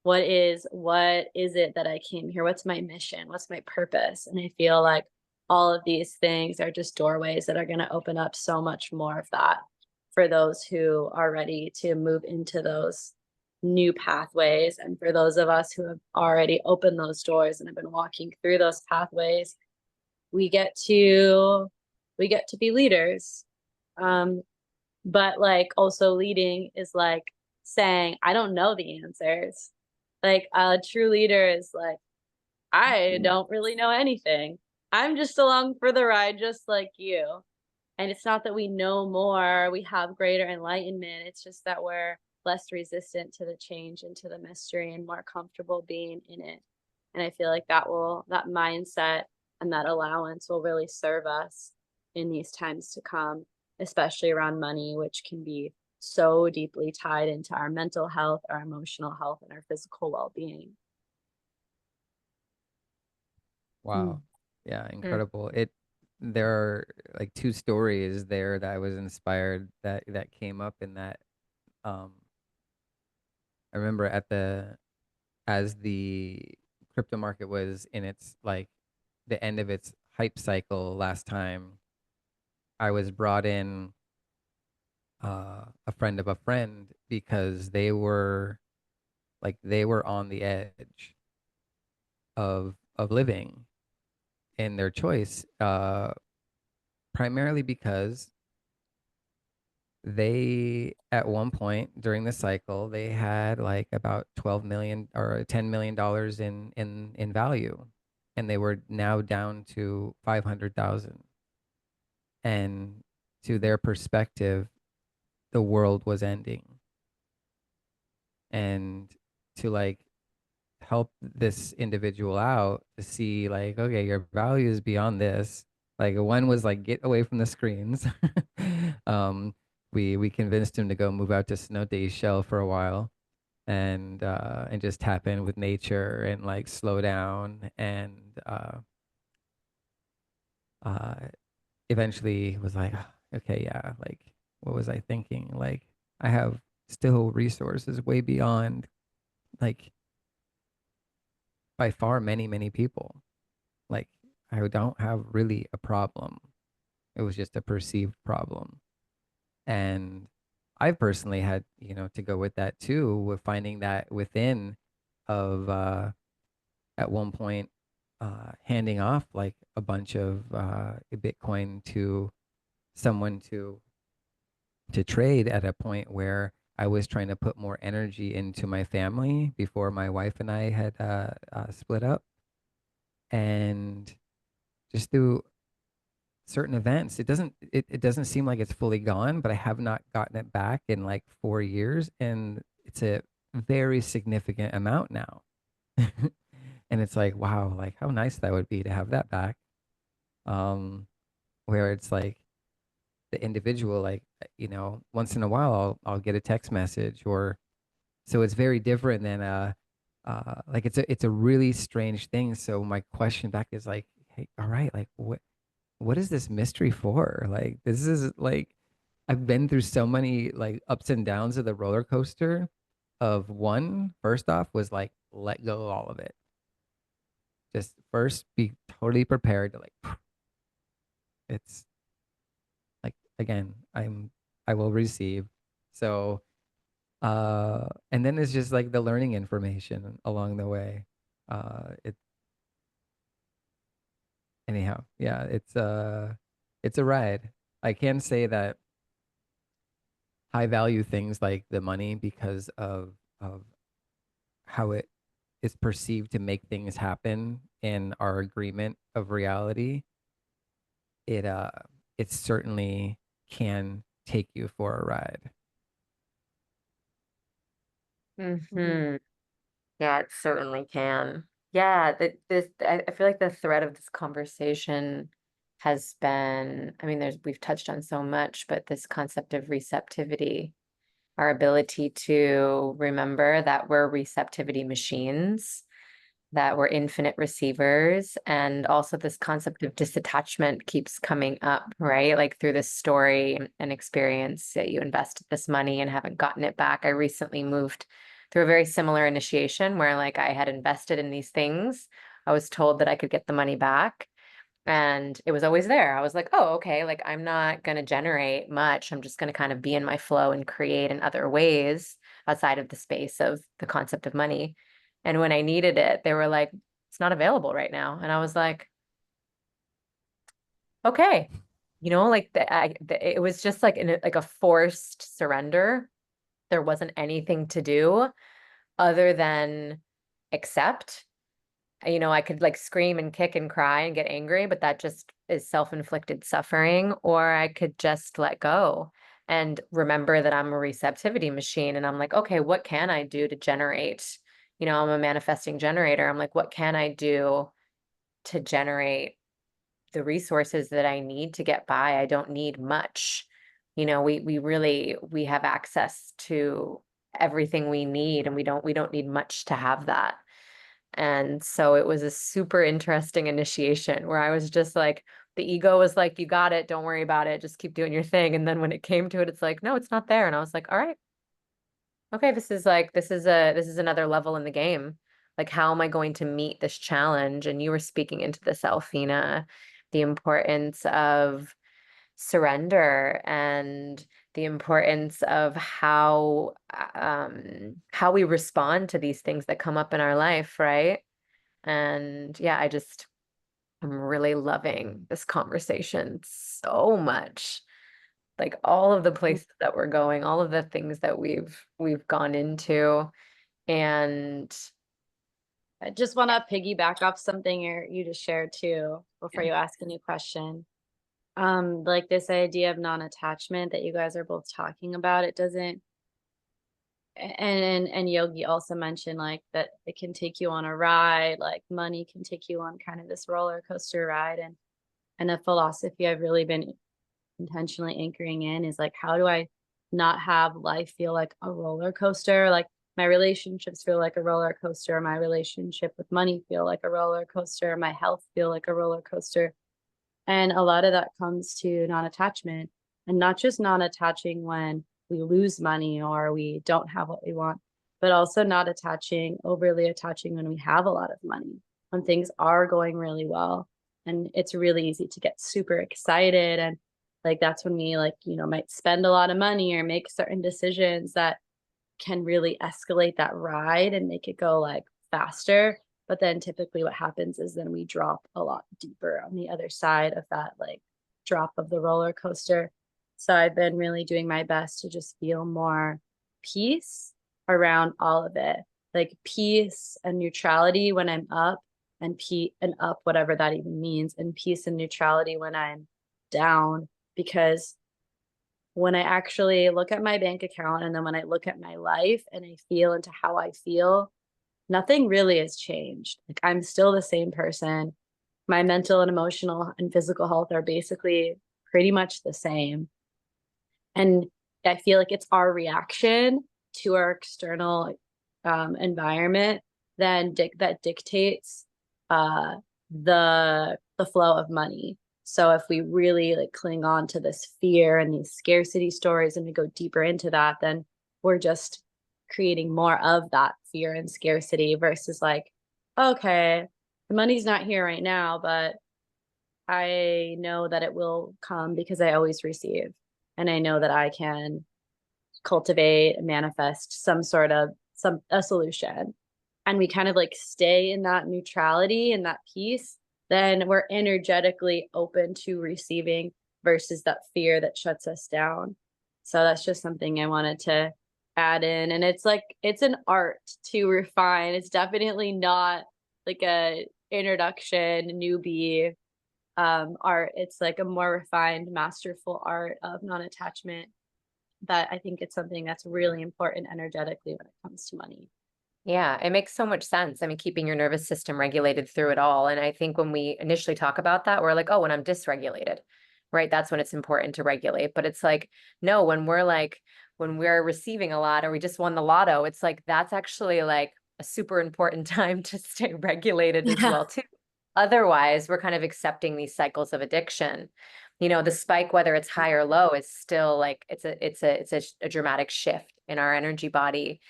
What is it that I came here? What's my mission? What's my purpose? And I feel like all of these things are just doorways that are going to open up so much more of that for those who are ready to move into those new pathways. And for those of us who have already opened those doors and have been walking through those pathways, we get to be leaders. But like, also leading is like saying, I don't know the answers. Like, a true leader is like, I don't really know anything. I'm just along for the ride, just like you. And it's not that we know more, we have greater enlightenment. It's just that we're less resistant to the change and to the mystery and more comfortable being in it. And I feel like that mindset and that allowance will really serve us in these times to come, especially around money, which can be so deeply tied into our mental health, our emotional health, and our physical well-being. Wow. Yeah, Mm. incredible. There are like two stories there that I was inspired that came up in that. um I remember as the crypto market was in its like the end of its hype cycle last time, I was brought in a friend of a friend because they were on the edge of living in their choice, primarily because they at one point during the cycle they had like about 12 million or $10 million in value, and they were now down to 500,000. And to their perspective, the world was ending. And to like help this individual out to see like, okay, your value is beyond this. Like one was like, get away from the screens. um, we convinced him to go move out to Cenote Shell for a while and just tap in with nature and like slow down and eventually was like, "Ah, okay, yeah, like what was I thinking? Like I have still resources way beyond like by far many people. Like I don't have really a problem. It was just a perceived problem. And I've personally had, to go with that too, with finding that within of at one point handing off like a bunch of Bitcoin to someone to trade at a point where I was trying to put more energy into my family before my wife and I had split up. And just through certain events, it doesn't seem like it's fully gone, but I have not gotten it back in like 4 years, and it's a very significant amount now. And it's like, wow, like how nice that would be to have that back. Um, where it's like the individual, like, once in a while I'll get a text message or so it's very different than like it's a really strange thing. So my question back is like, hey, all right, like what is this mystery for? Like this is like I've been through so many like ups and downs of the roller coaster of one, first off, was like let go of all of it. Just first be totally prepared to like it's like again, I will receive. So and then it's just like the learning information along the way. It anyhow, yeah, it's a ride. I can say that high value things like the money because of how it is perceived to make things happen in our agreement of reality. It it certainly can take you for a ride. Hmm. Yeah, it certainly can. Yeah, I feel like the thread of this conversation has been, I mean, we've touched on so much, but this concept of receptivity, our ability to remember that we're receptivity machines, that we're infinite receivers, and also this concept of disattachment keeps coming up, right? Like through this story and experience that you invested this money and haven't gotten it back. I recently moved through a very similar initiation where like I had invested in these things. I was told that I could get the money back. And it was always there. I was like, oh, okay, like I'm not going to generate much. I'm just going to kind of be in my flow and create in other ways outside of the space of the concept of money. And when I needed it, they were like, it's not available right now. And I was like, okay, like it was just like like a forced surrender. There wasn't anything to do other than accept you know, I could like scream and kick and cry and get angry, but that just is self-inflicted suffering. Or I could just let go and remember that I'm a receptivity machine. And I'm like, okay, what can I do to generate? You know, I'm a manifesting generator. I'm like, what can I do to generate the resources that I need to get by? I don't need much. You know, we really we have access to everything we need, and we don't need much to have that. And so it was a super interesting initiation where I was just like, the ego was like, you got it, don't worry about it, just keep doing your thing. And then when it came to it, it's like, no, it's not there. And I was like, all right, okay, this is another level in the game. Like, how am I going to meet this challenge? And you were speaking into this, Alfina, the importance of surrender and the importance of how we respond to these things that come up in our life, right? And yeah, I'm really loving this conversation so much. Like all of the places that we're going, all of the things that we've gone into. And I just want to piggyback off something you just shared too before yeah, you ask a new question. Like this idea of non-attachment that you guys are both talking about, it doesn't, and Yogi also mentioned like that it can take you on a ride, like money can take you on kind of this roller coaster ride. And a philosophy I've really been intentionally anchoring in is like, how do I not have life feel like a roller coaster? Like my relationships feel like a roller coaster, my relationship with money feel like a roller coaster, my health feel like a roller coaster. And a lot of that comes to non-attachment, and not just non-attaching when we lose money or we don't have what we want, but also not attaching, overly attaching when we have a lot of money, when things are going really well. And it's really easy to get super excited. And like that's when we like, you know, might spend a lot of money or make certain decisions that can really escalate that ride and make it go like faster. But then typically what happens is then we drop a lot deeper on the other side of that like drop of the roller coaster. So I've been really doing my best to just feel more peace around all of it. Like peace and neutrality when I'm up, and up, whatever that even means, and peace and neutrality when I'm down. Because when I actually look at my bank account and then when I look at my life and I feel into how I feel, nothing really has changed. Like I'm still the same person. My mental and emotional and physical health are basically pretty much the same. And I feel like it's our reaction to our external environment that dictates uh, the flow of money. So if we really like cling on to this fear and these scarcity stories and we go deeper into that, then we're just creating more of that fear and scarcity versus like, okay, the money's not here right now, but I know that it will come because I always receive. And I know that I can cultivate and manifest a solution. And we kind of like stay in that neutrality and that peace, then we're energetically open to receiving versus that fear that shuts us down. So that's just something I wanted to add in. And it's like, it's an art to refine. It's definitely not like a introduction newbie art. It's like a more refined, masterful art of non-attachment that I think it's something that's really important energetically when it comes to money. yeah, it makes so much sense. I mean, keeping your nervous system regulated through it all. And I think when we initially talk about that, we're like, oh, when I'm dysregulated, right? That's when it's important to regulate. But it's like, no, when we're receiving a lot or we just won the lotto, it's like, that's actually like a super important time to stay regulated as Yeah. well, too. Otherwise, we're kind of accepting these cycles of addiction. You know, the spike, whether it's high or low, is still like, it's a dramatic shift in our energy body.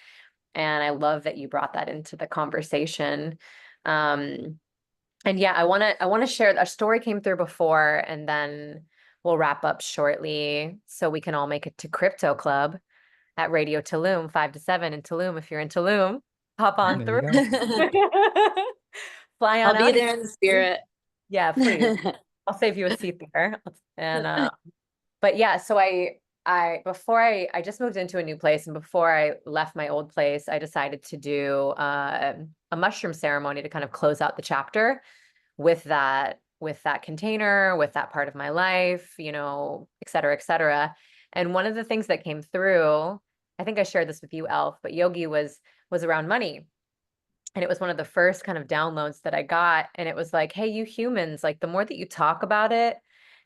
And I love that you brought that into the conversation. Um, and yeah, I want to share a story came through before, and then we'll wrap up shortly so we can all make it to Crypto Club at Radio Tulum, 5 to 7 in Tulum. If you're in Tulum, hop on There you through. go. Fly I'll on be out. there in the spirit. Yeah, please. I'll save you a seat there. And but yeah, so I just moved into a new place, and before I left my old place, I decided to do a mushroom ceremony to kind of close out the chapter with that container, with that part of my life, you know, et cetera, et cetera. And one of the things that came through, I think I shared this with you, Elf, but yogi was around money. And it was one of the first kind of downloads that I got. And it was like, hey, you humans, like the more that you talk about it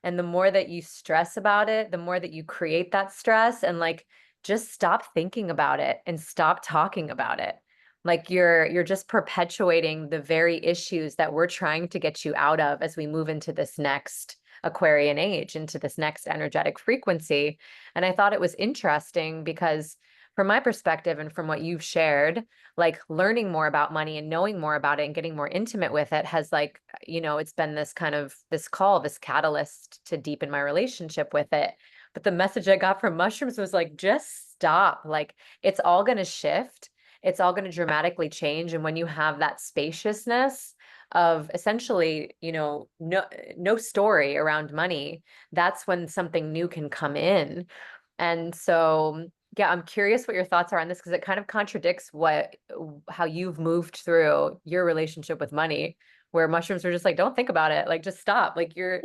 and the more that you stress about it, the more that you create that stress, and like just stop thinking about it and stop talking about it. Like you're just perpetuating the very issues that we're trying to get you out of as we move into this next Aquarian age, into this next energetic frequency. And I thought it was interesting because from my perspective and from what you've shared, like learning more about money and knowing more about it and getting more intimate with it has, like, you know, it's been this kind of this call, this catalyst to deepen my relationship with it. But the message I got from mushrooms was like, just stop. Like it's all going to shift. It's all going to dramatically change. And when you have that spaciousness of essentially, you know, no story around money, that's when something new can come in. And so, yeah, I'm curious what your thoughts are on this because it kind of contradicts how you've moved through your relationship with money, where mushrooms are just like, don't think about it, like just stop. Like you're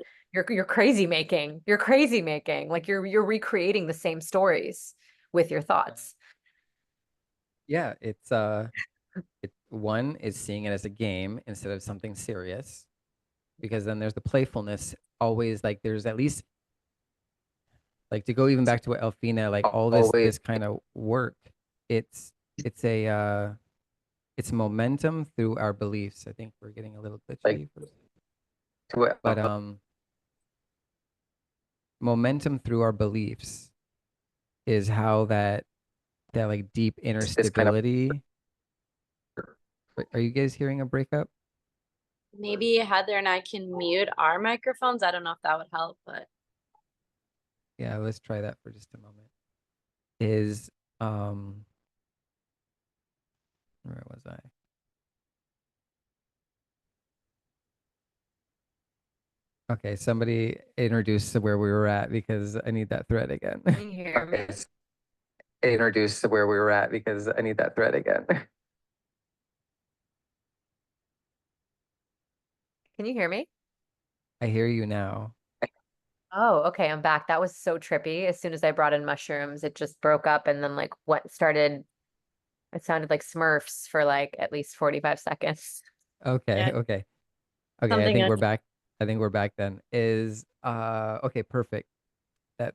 crazy making. You're crazy making. Like you're recreating the same stories with your thoughts. Yeah, one is seeing it as a game instead of something serious, because then there's the playfulness always, like there's at least, like, to go even back to what Elfina, like all this kind of work, it's it's a it's momentum through our beliefs. I think we're getting a little glitchy but momentum through our beliefs is how that like deep inner stability. Are you guys hearing a breakup? Maybe Heather and I can mute our microphones. I don't know if that would help, but Yeah, let's try that for just a moment. Is where was I? Okay, somebody introduce where we were at because I need that thread again. Can you hear me? Okay, introduce where we were at because I need that thread again. Can you hear me? I hear you now. Oh, okay, I'm back. That was so trippy. As soon as I brought in mushrooms, it just broke up and then like what started, it sounded like Smurfs for like at least 45 seconds. Okay, yeah, okay. Okay, I something think else. we're back. I think we're back then. Is okay, perfect. That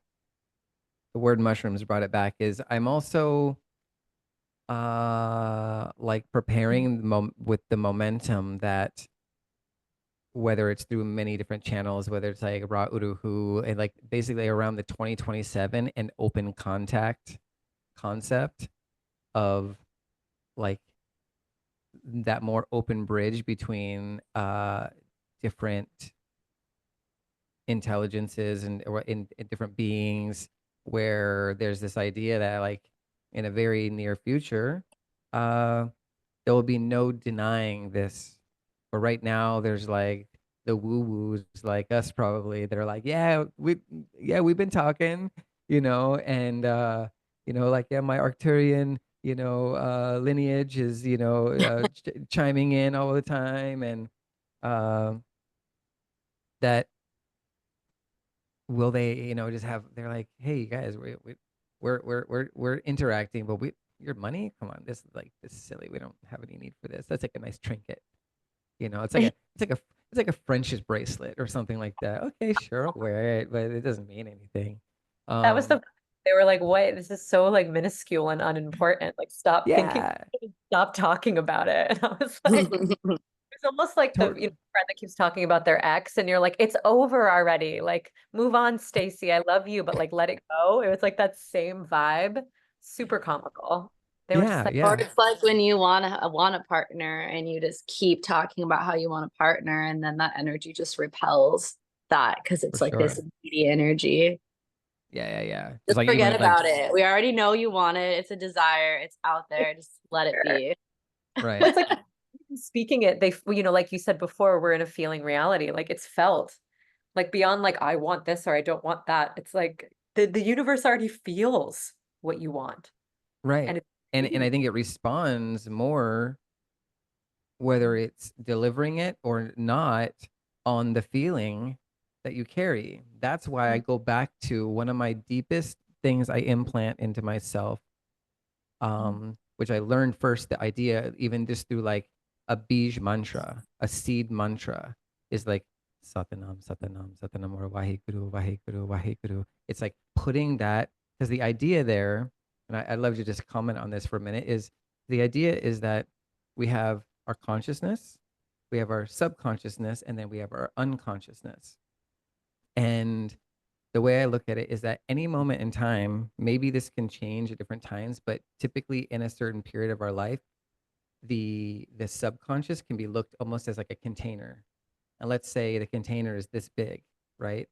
the word mushrooms brought it back. Is I'm also like preparing with the momentum that, whether it's through many different channels, whether it's like Ra Uruhu and like basically around the 2027 and open contact concept of like that more open bridge between different intelligences and or in different beings, where there's this idea that like in a very near future uh there will be no denying this. But right now there's like the woo woos like us probably that are like, we've been talking, and like, yeah, my Arcturian, lineage is, chiming in all the time, and uh, that will they, just have, they're like, hey, you guys, we're interacting, but your money, come on, this is silly. We don't have any need for this. That's like a nice trinket. It's like a French's bracelet or something like that. Okay, sure, I'll wear it, but it doesn't mean anything. That was Um, the, they were like, what? This is so like minuscule and unimportant. Like, stop thinking, yeah, stop talking about it. And I was like, it's almost like the, to- friend that keeps talking about their ex, and you're like, it's over already. Like, move on, Stacy. I love you, but like, let it go. It was like that same vibe. Super comical. They were just yeah, like, Or yeah, it's like when you want a partner and you just keep talking about how you want a partner, and then that energy just repels that because for it's like this sure. needy energy. Yeah. Just Just like forget even like about it. We already know you want it. It's a desire. It's out there. Just let it be. right. but it's like speaking it, they, like you said before, we're in a feeling reality. Like it's felt like beyond like, I want this or I don't want that. It's like the universe already feels what you want. Right. And And I think it responds more whether it's delivering it or not on the feeling that you carry. That's why I go back to one of my deepest things I implant into myself, which I learned first the idea, even just through like a bij mantra, a seed mantra, is like Satanam, Satanam, Satanam, or Vaheguru, Vaheguru, Vaheguru. It's like putting that, because the idea there, and I'd love to just comment on this for a minute, is the idea is that we have our consciousness, we have our subconsciousness, and then we have our unconsciousness. And the way I look at it is that any moment in time, maybe this can change at different times, but typically in a certain period of our life, the subconscious can be looked almost as like a container. And let's say the container is this big, right?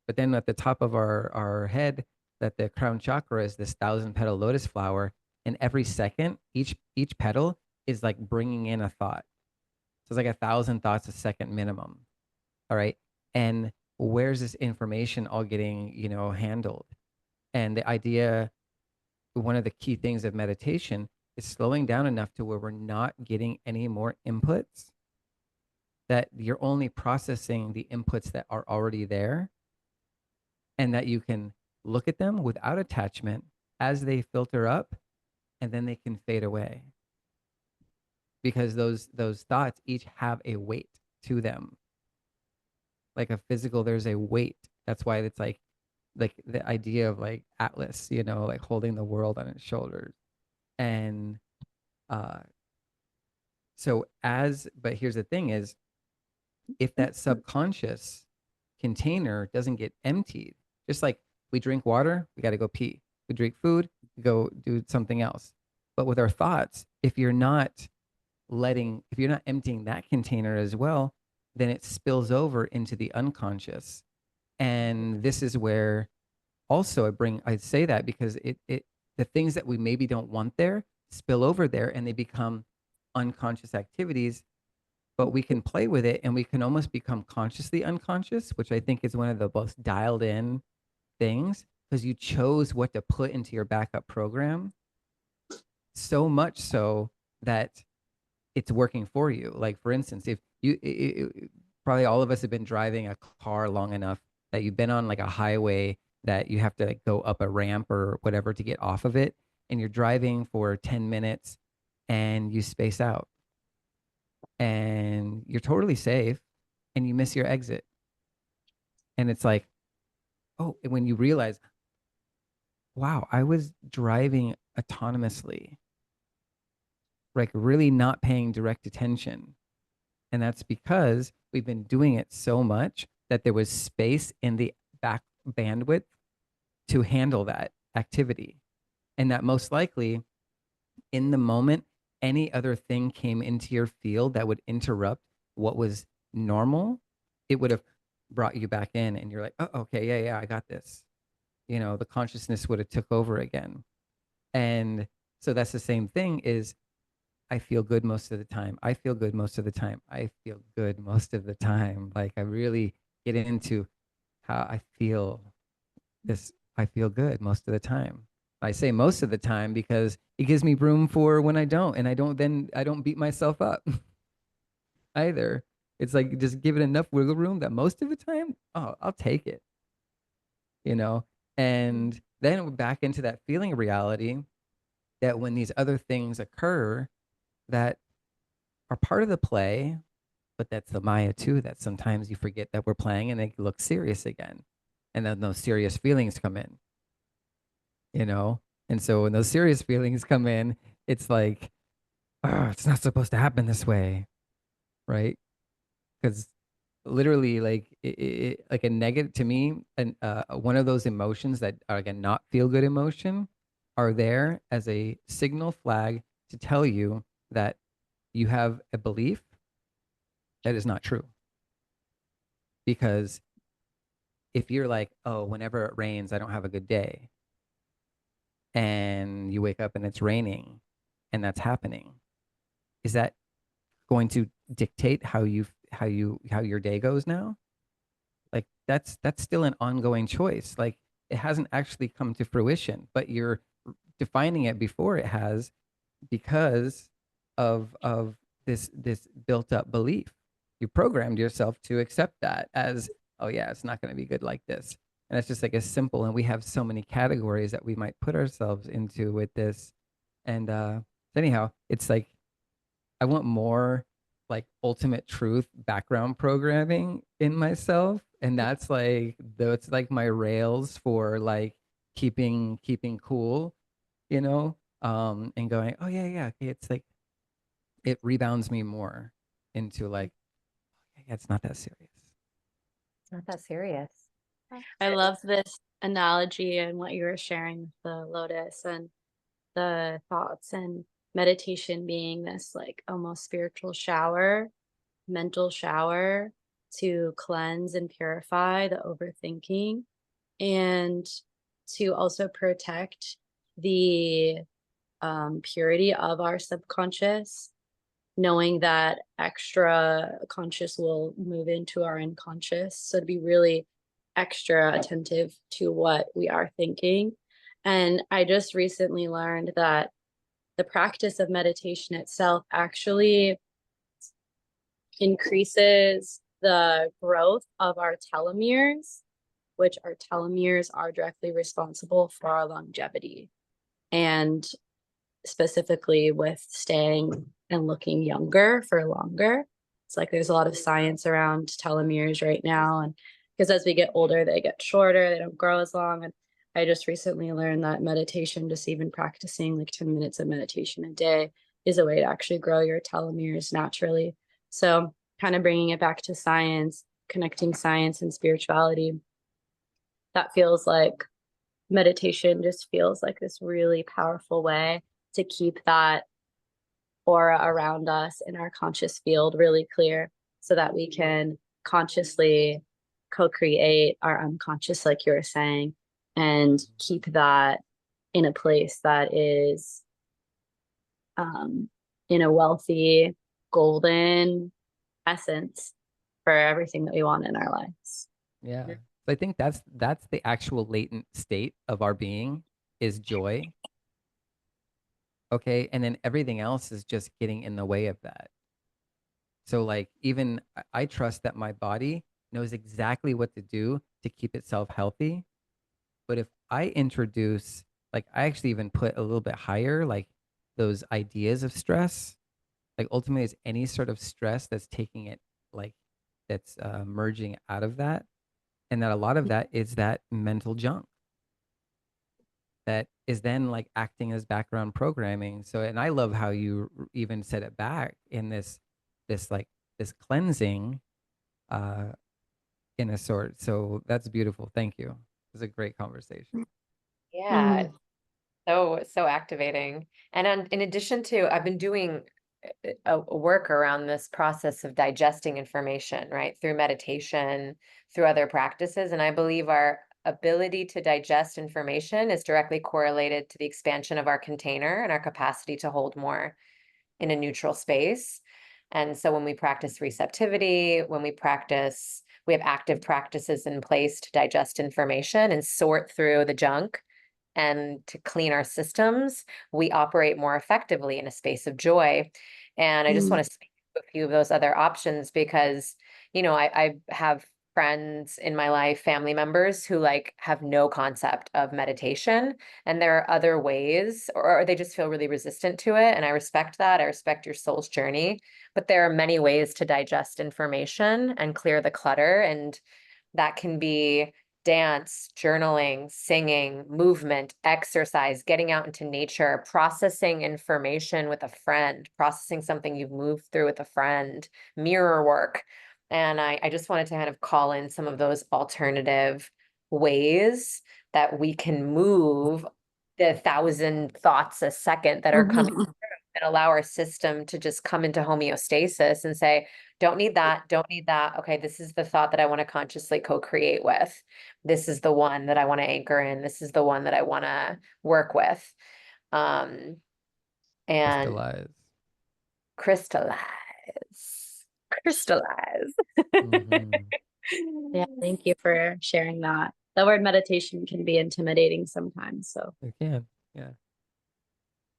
But then at the top of our head, that the crown chakra is this 1,000 petal lotus flower, and every second, each petal is like bringing in a thought. So it's like 1,000 thoughts a second minimum. All right. And where's this information all getting, handled? And the idea, one of the key things of meditation is slowing down enough to where we're not getting any more inputs, that you're only processing the inputs that are already there, and that you can look at them without attachment as they filter up, and then they can fade away, because those thoughts each have a weight to them. Like a physical, there's a weight. That's why it's like the idea of like Atlas, like holding the world on its shoulders. And uh but here's the thing is, if that subconscious container doesn't get emptied, just like we drink water, we got to go pee. We drink food, we go do something else. But with our thoughts, if you're not emptying that container as well, then it spills over into the unconscious. And this is where also I say that because the things that we maybe don't want there spill over there, and they become unconscious activities, but we can play with it and we can almost become consciously unconscious, which I think is one of the most dialed in things, because you chose what to put into your backup program, so much so that it's working for you. Like, for instance, if probably all of us have been driving a car long enough that you've been on like a highway that you have to like go up a ramp or whatever to get off of it, and you're driving for 10 minutes and you space out and you're totally safe and you miss your exit. And it's like, oh, and when you realize, wow, I was driving autonomously, like really not paying direct attention. And that's because we've been doing it so much that there was space in the back bandwidth to handle that activity. And that most likely in the moment, any other thing came into your field that would interrupt what was normal, it would have brought you back in, and you're like, oh, okay, yeah, I got this. The consciousness would have took over again. And so that's the same thing is, I feel good most of the time. I feel good most of the time. I feel good most of the time. Like I really get into how I feel this. I feel good most of the time. I say most of the time because it gives me room for when I don't, and I don't beat myself up either. It's like just give it enough wiggle room that most of the time, oh, I'll take it, you know? And then we're back into that feeling reality that when these other things occur that are part of the play, but that's the Maya too, that sometimes you forget that we're playing and they look serious again. And then those serious feelings come in, you know? And so when those serious feelings come in, it's like, oh, it's not supposed to happen this way, right? Because literally, like, like a negative to me, and one of those emotions that are like a not feel good emotion are there as a signal flag to tell you that you have a belief that is not true. Because if you're like, oh, whenever it rains, I don't have a good day, and you wake up and it's raining and that's happening, is that going to dictate how your day goes now? Like that's still an ongoing choice. Like it hasn't actually come to fruition, but you're defining it before it has, because of this built up belief. You programmed yourself to accept that as, oh yeah, it's not going to be good like this. And it's just like as simple. And we have so many categories that we might put ourselves into with this. And anyhow, it's like I want more like ultimate truth background programming in myself. And that's like my rails for like keeping cool, you know, and going, oh yeah, yeah, okay. It's like it rebounds me more into like, yeah, it's not that serious. It's not that serious. I love this analogy and what you were sharing with the lotus and the thoughts and meditation being this like almost spiritual shower, mental shower to cleanse and purify the overthinking and to also protect the purity of our subconscious, knowing that extra conscious will move into our unconscious. So to be really extra attentive to what we are thinking. And I just recently learned that the practice of meditation itself actually increases the growth of our telomeres, which our telomeres are directly responsible for our longevity. And specifically with staying and looking younger for longer. It's like there's a lot of science around telomeres right now. And because as we get older, they get shorter, they don't grow as long. And I just recently learned that meditation, just even practicing like 10 minutes of meditation a day, is a way to actually grow your telomeres naturally. So, kind of bringing it back to science, connecting science and spirituality, that feels like meditation just feels like this really powerful way to keep that aura around us in our conscious field really clear so that we can consciously co-create our unconscious, like you were saying, and keep that in a place that is in a wealthy, golden essence for everything that we want in our lives. Yeah. So I think that's the actual latent state of our being is joy. Okay. And then everything else is just getting in the way of that. So like even I trust that my body knows exactly what to do to keep itself healthy. But if I introduce, like I actually even put a little bit higher, like those ideas of stress, like ultimately is any sort of stress that's taking it, like that's merging out of that. And that a lot of that is that mental junk that is then like acting as background programming. So, and I love how you even set it back in this this cleansing uh in a sort. So that's beautiful. Thank you. It was a great conversation. Yeah, so activating. And in addition to, I've been doing a work around this process of digesting information, right? Through meditation, through other practices. And I believe our ability to digest information is directly correlated to the expansion of our container and our capacity to hold more in a neutral space. And so when we practice receptivity, we have active practices in place to digest information and sort through the junk and to clean our systems, we operate more effectively in a space of joy. And I just want to speak to a few of those other options because, I have friends in my life, family members who like have no concept of meditation. And there are other ways, or they just feel really resistant to it. And I respect that. I respect your soul's journey. But there are many ways to digest information and clear the clutter. And that can be dance, journaling, singing, movement, exercise, getting out into nature, processing information with a friend, processing something you've moved through with a friend, mirror work. And I just wanted to kind of call in some of those alternative ways that we can move the 1,000 thoughts a second that are coming through and allow our system to just come into homeostasis and say, don't need that, don't need that. Okay, this is the thought that I want to consciously co-create with. This is the one that I want to anchor in. This is the one that I want to work with. And Crystallize. crystallize. Mhm. Yeah, thank you for sharing that. the word meditation can be intimidating sometimes. So It can. Yeah. mm,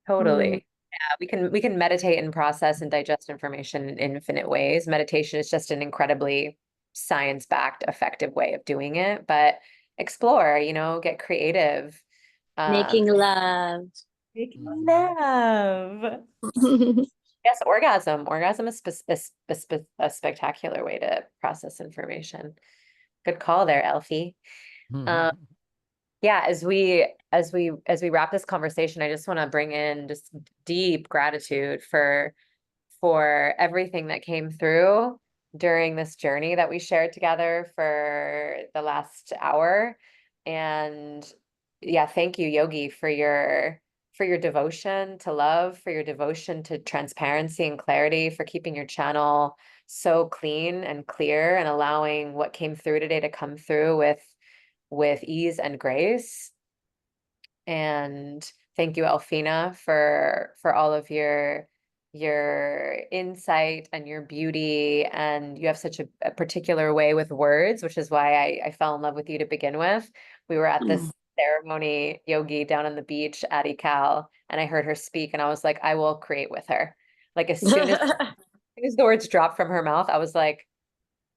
Totally. Yeah, we can meditate and process and digest information in infinite ways. Meditation is just an incredibly science-backed, effective way of doing it. But explore, get creative. making love. Making Mhm. love. Yes, orgasm. Orgasm is a spectacular way to process information. Good call there, Elfie. Um, Yeah, as we wrap this conversation, I just want to bring in just deep gratitude for everything that came through during this journey that we shared together for the last hour. And yeah, thank you, Yogi, for your devotion to love, for your devotion to transparency and clarity, for keeping your channel so clean and clear and allowing what came through today to come through with ease and grace. And thank you, Alfina, for all of your insight and your beauty. And you have such a particular way with words, which is why I fell in love with you to begin with. We were at this ceremony yogi down on the beach at ECAL, and I heard her speak, and I was like, I will create with her. Like as soon as the words dropped from her mouth, I was like,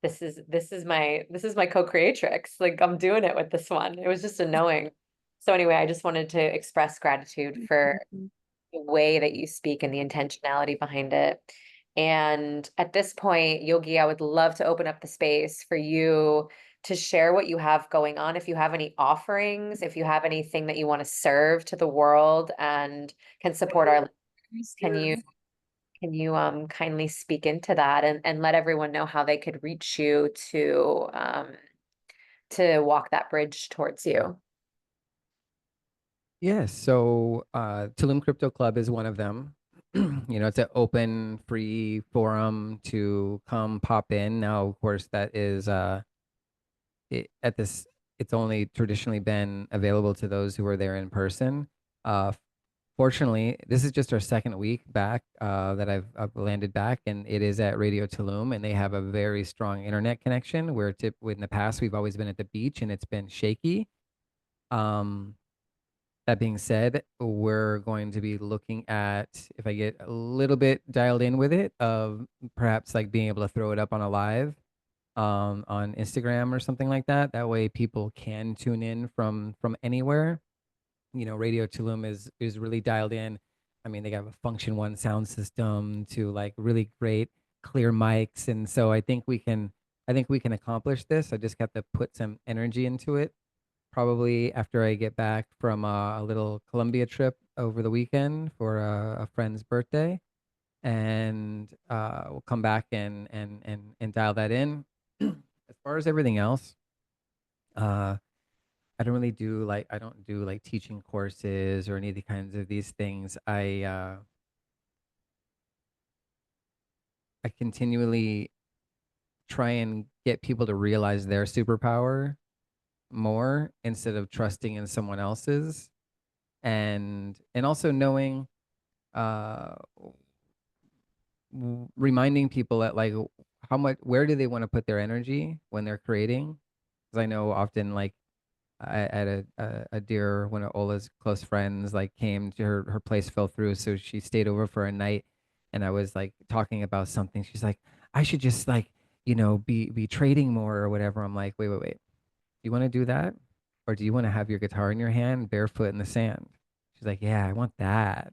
this is my co-creatrix. Like I'm doing it with this one. It was just a knowing. So anyway, I just wanted to express gratitude for the way that you speak and the intentionality behind it. And at this point, Yogi, I would love to open up the space for you to share what you have going on. If you have any offerings, if you have anything that you want to serve to the world and can support our listeners, can you kindly speak into that and let everyone know how they could reach you to walk that bridge towards you? Yes. So Tulum Crypto Club is one of them. It's an open, free forum to come pop in. Now, of course, that is at this. It's only traditionally been available to those who are there in person. Uh, Fortunately, this is just our second week back that I've landed back, and it is at Radio Tulum, and they have a very strong internet connection. Where in the past we've always been at the beach, and it's been shaky. Um, that being said, we're going to be looking at, if I get a little bit dialed in with it, of perhaps like being able to throw it up on a live on Instagram or something like that. That way people can tune in from anywhere. Radio Tulum is really dialed in. I mean, they have a Function One sound system to like really great clear mics, and so I think we can accomplish this. I just have to put some energy into it. Probably after I get back from a little Colombia trip over the weekend for a friend's birthday, and we'll come back and dial that in. As far as everything else, uh, I don't do like teaching courses or any of the kinds of these things. I continually try and get people to realize their superpower more instead of trusting in someone else's, and also knowing uh reminding people that like where do they want to put their energy when they're creating, because I know often like I had a dear one of Ola's close friends like came to her place fell through, so she stayed over for a night, and I was like talking about something. She's like, I should just like be trading more or whatever. I'm like, wait. You want to do that, or do you want to have your guitar in your hand barefoot in the sand? She's like, yeah, I want that.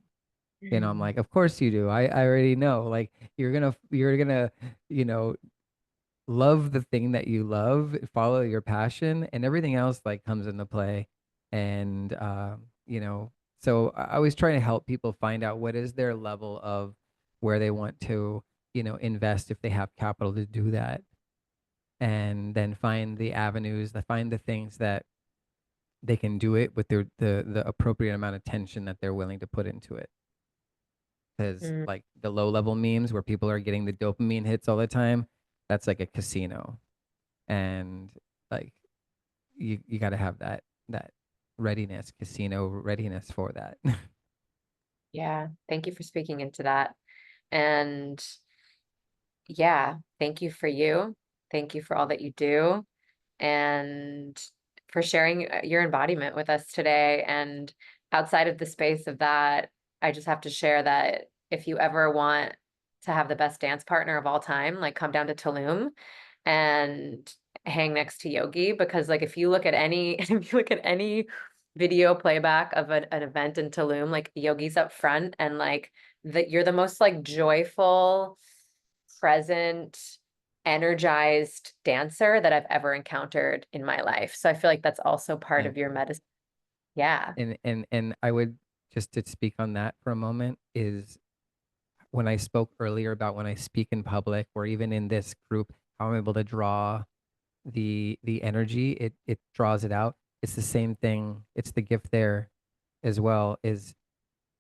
I'm like, of course you do. I already know. Like you're gonna you know love the thing that you love, follow your passion, and everything else like comes into play. And so I always try to help people find out what is their level of where they want to invest if they have capital to do that, and then find the avenues, that find the things that they can do it with the appropriate amount of tension that they're willing to put into it. Because Mm, like the low level memes where people are getting the dopamine hits all the time, that's like a casino. And like you got to have that readiness, casino readiness for that. yeah, thank you for speaking into that. And yeah, thank you for you. Thank you for all that you do. And for sharing your embodiment with us today. And outside of the space of that, I just have to share that if you ever want to have the best dance partner of all time, like come down to Tulum and hang next to Yogi, because like if you look at any if you look at any video playback of an event in Tulum, like Yogi's up front, and like that you're the most like joyful, present, energized dancer that I've ever encountered in my life. So I feel like that's also part of Thank your you. medicine. Yeah. And I would, just to speak on that for a moment, is when I spoke earlier about when I speak in public or even in this group, how I'm able to draw the energy, it draws it out. It's the same thing. It's the gift there as well, is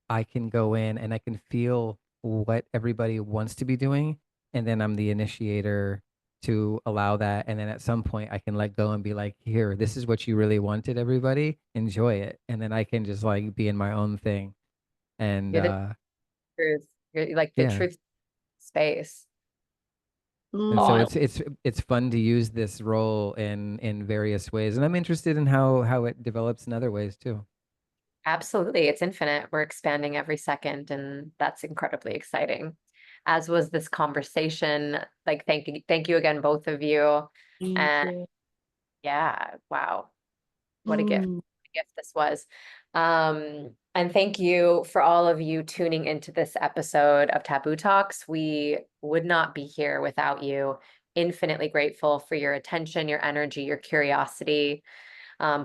I can go in and I can feel what everybody wants to be doing, and then I'm the initiator to allow that. And then at some point I can let go and be like, here, this is what you really wanted, everybody. Enjoy it. And then I can just like be in my own thing. And You're the truth. You're like the yeah. truth space. And Mm, so Oh, it's fun to use this role in various ways. And I'm interested in how it develops in other ways too. absolutely. It's infinite. We're expanding every second, and that's incredibly exciting. As was this conversation. Like, thank you again, both of you. thank And you. yeah, wow, what Mm, a gift this was. And thank you for all of you tuning into this episode of Taboo Talks. We would not be here without you. Infinitely grateful for your attention, your energy, your curiosity.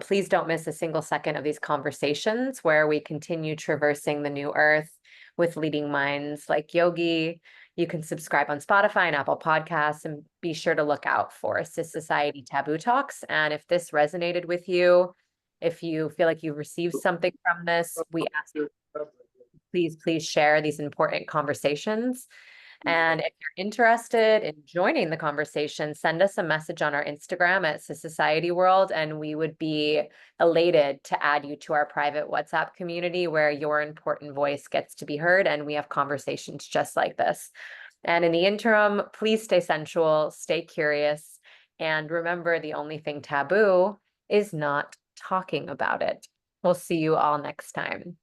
Please don't miss a single second of these conversations where we continue traversing the new earth with leading minds like Yogi. You can subscribe on Spotify and Apple Podcasts, and be sure to look out for Cis Society Taboo Talks. And if this resonated with you, if you feel like you've received something from this, we ask you, please share these important conversations. And if you're interested in joining the conversation, send us a message on our Instagram at Cis Society World, and we would be elated to add you to our private WhatsApp community where your important voice gets to be heard, and we have conversations just like this. And in the interim, please stay sensual, stay curious, and remember, the only thing taboo is not talking about it. We'll see you all next time.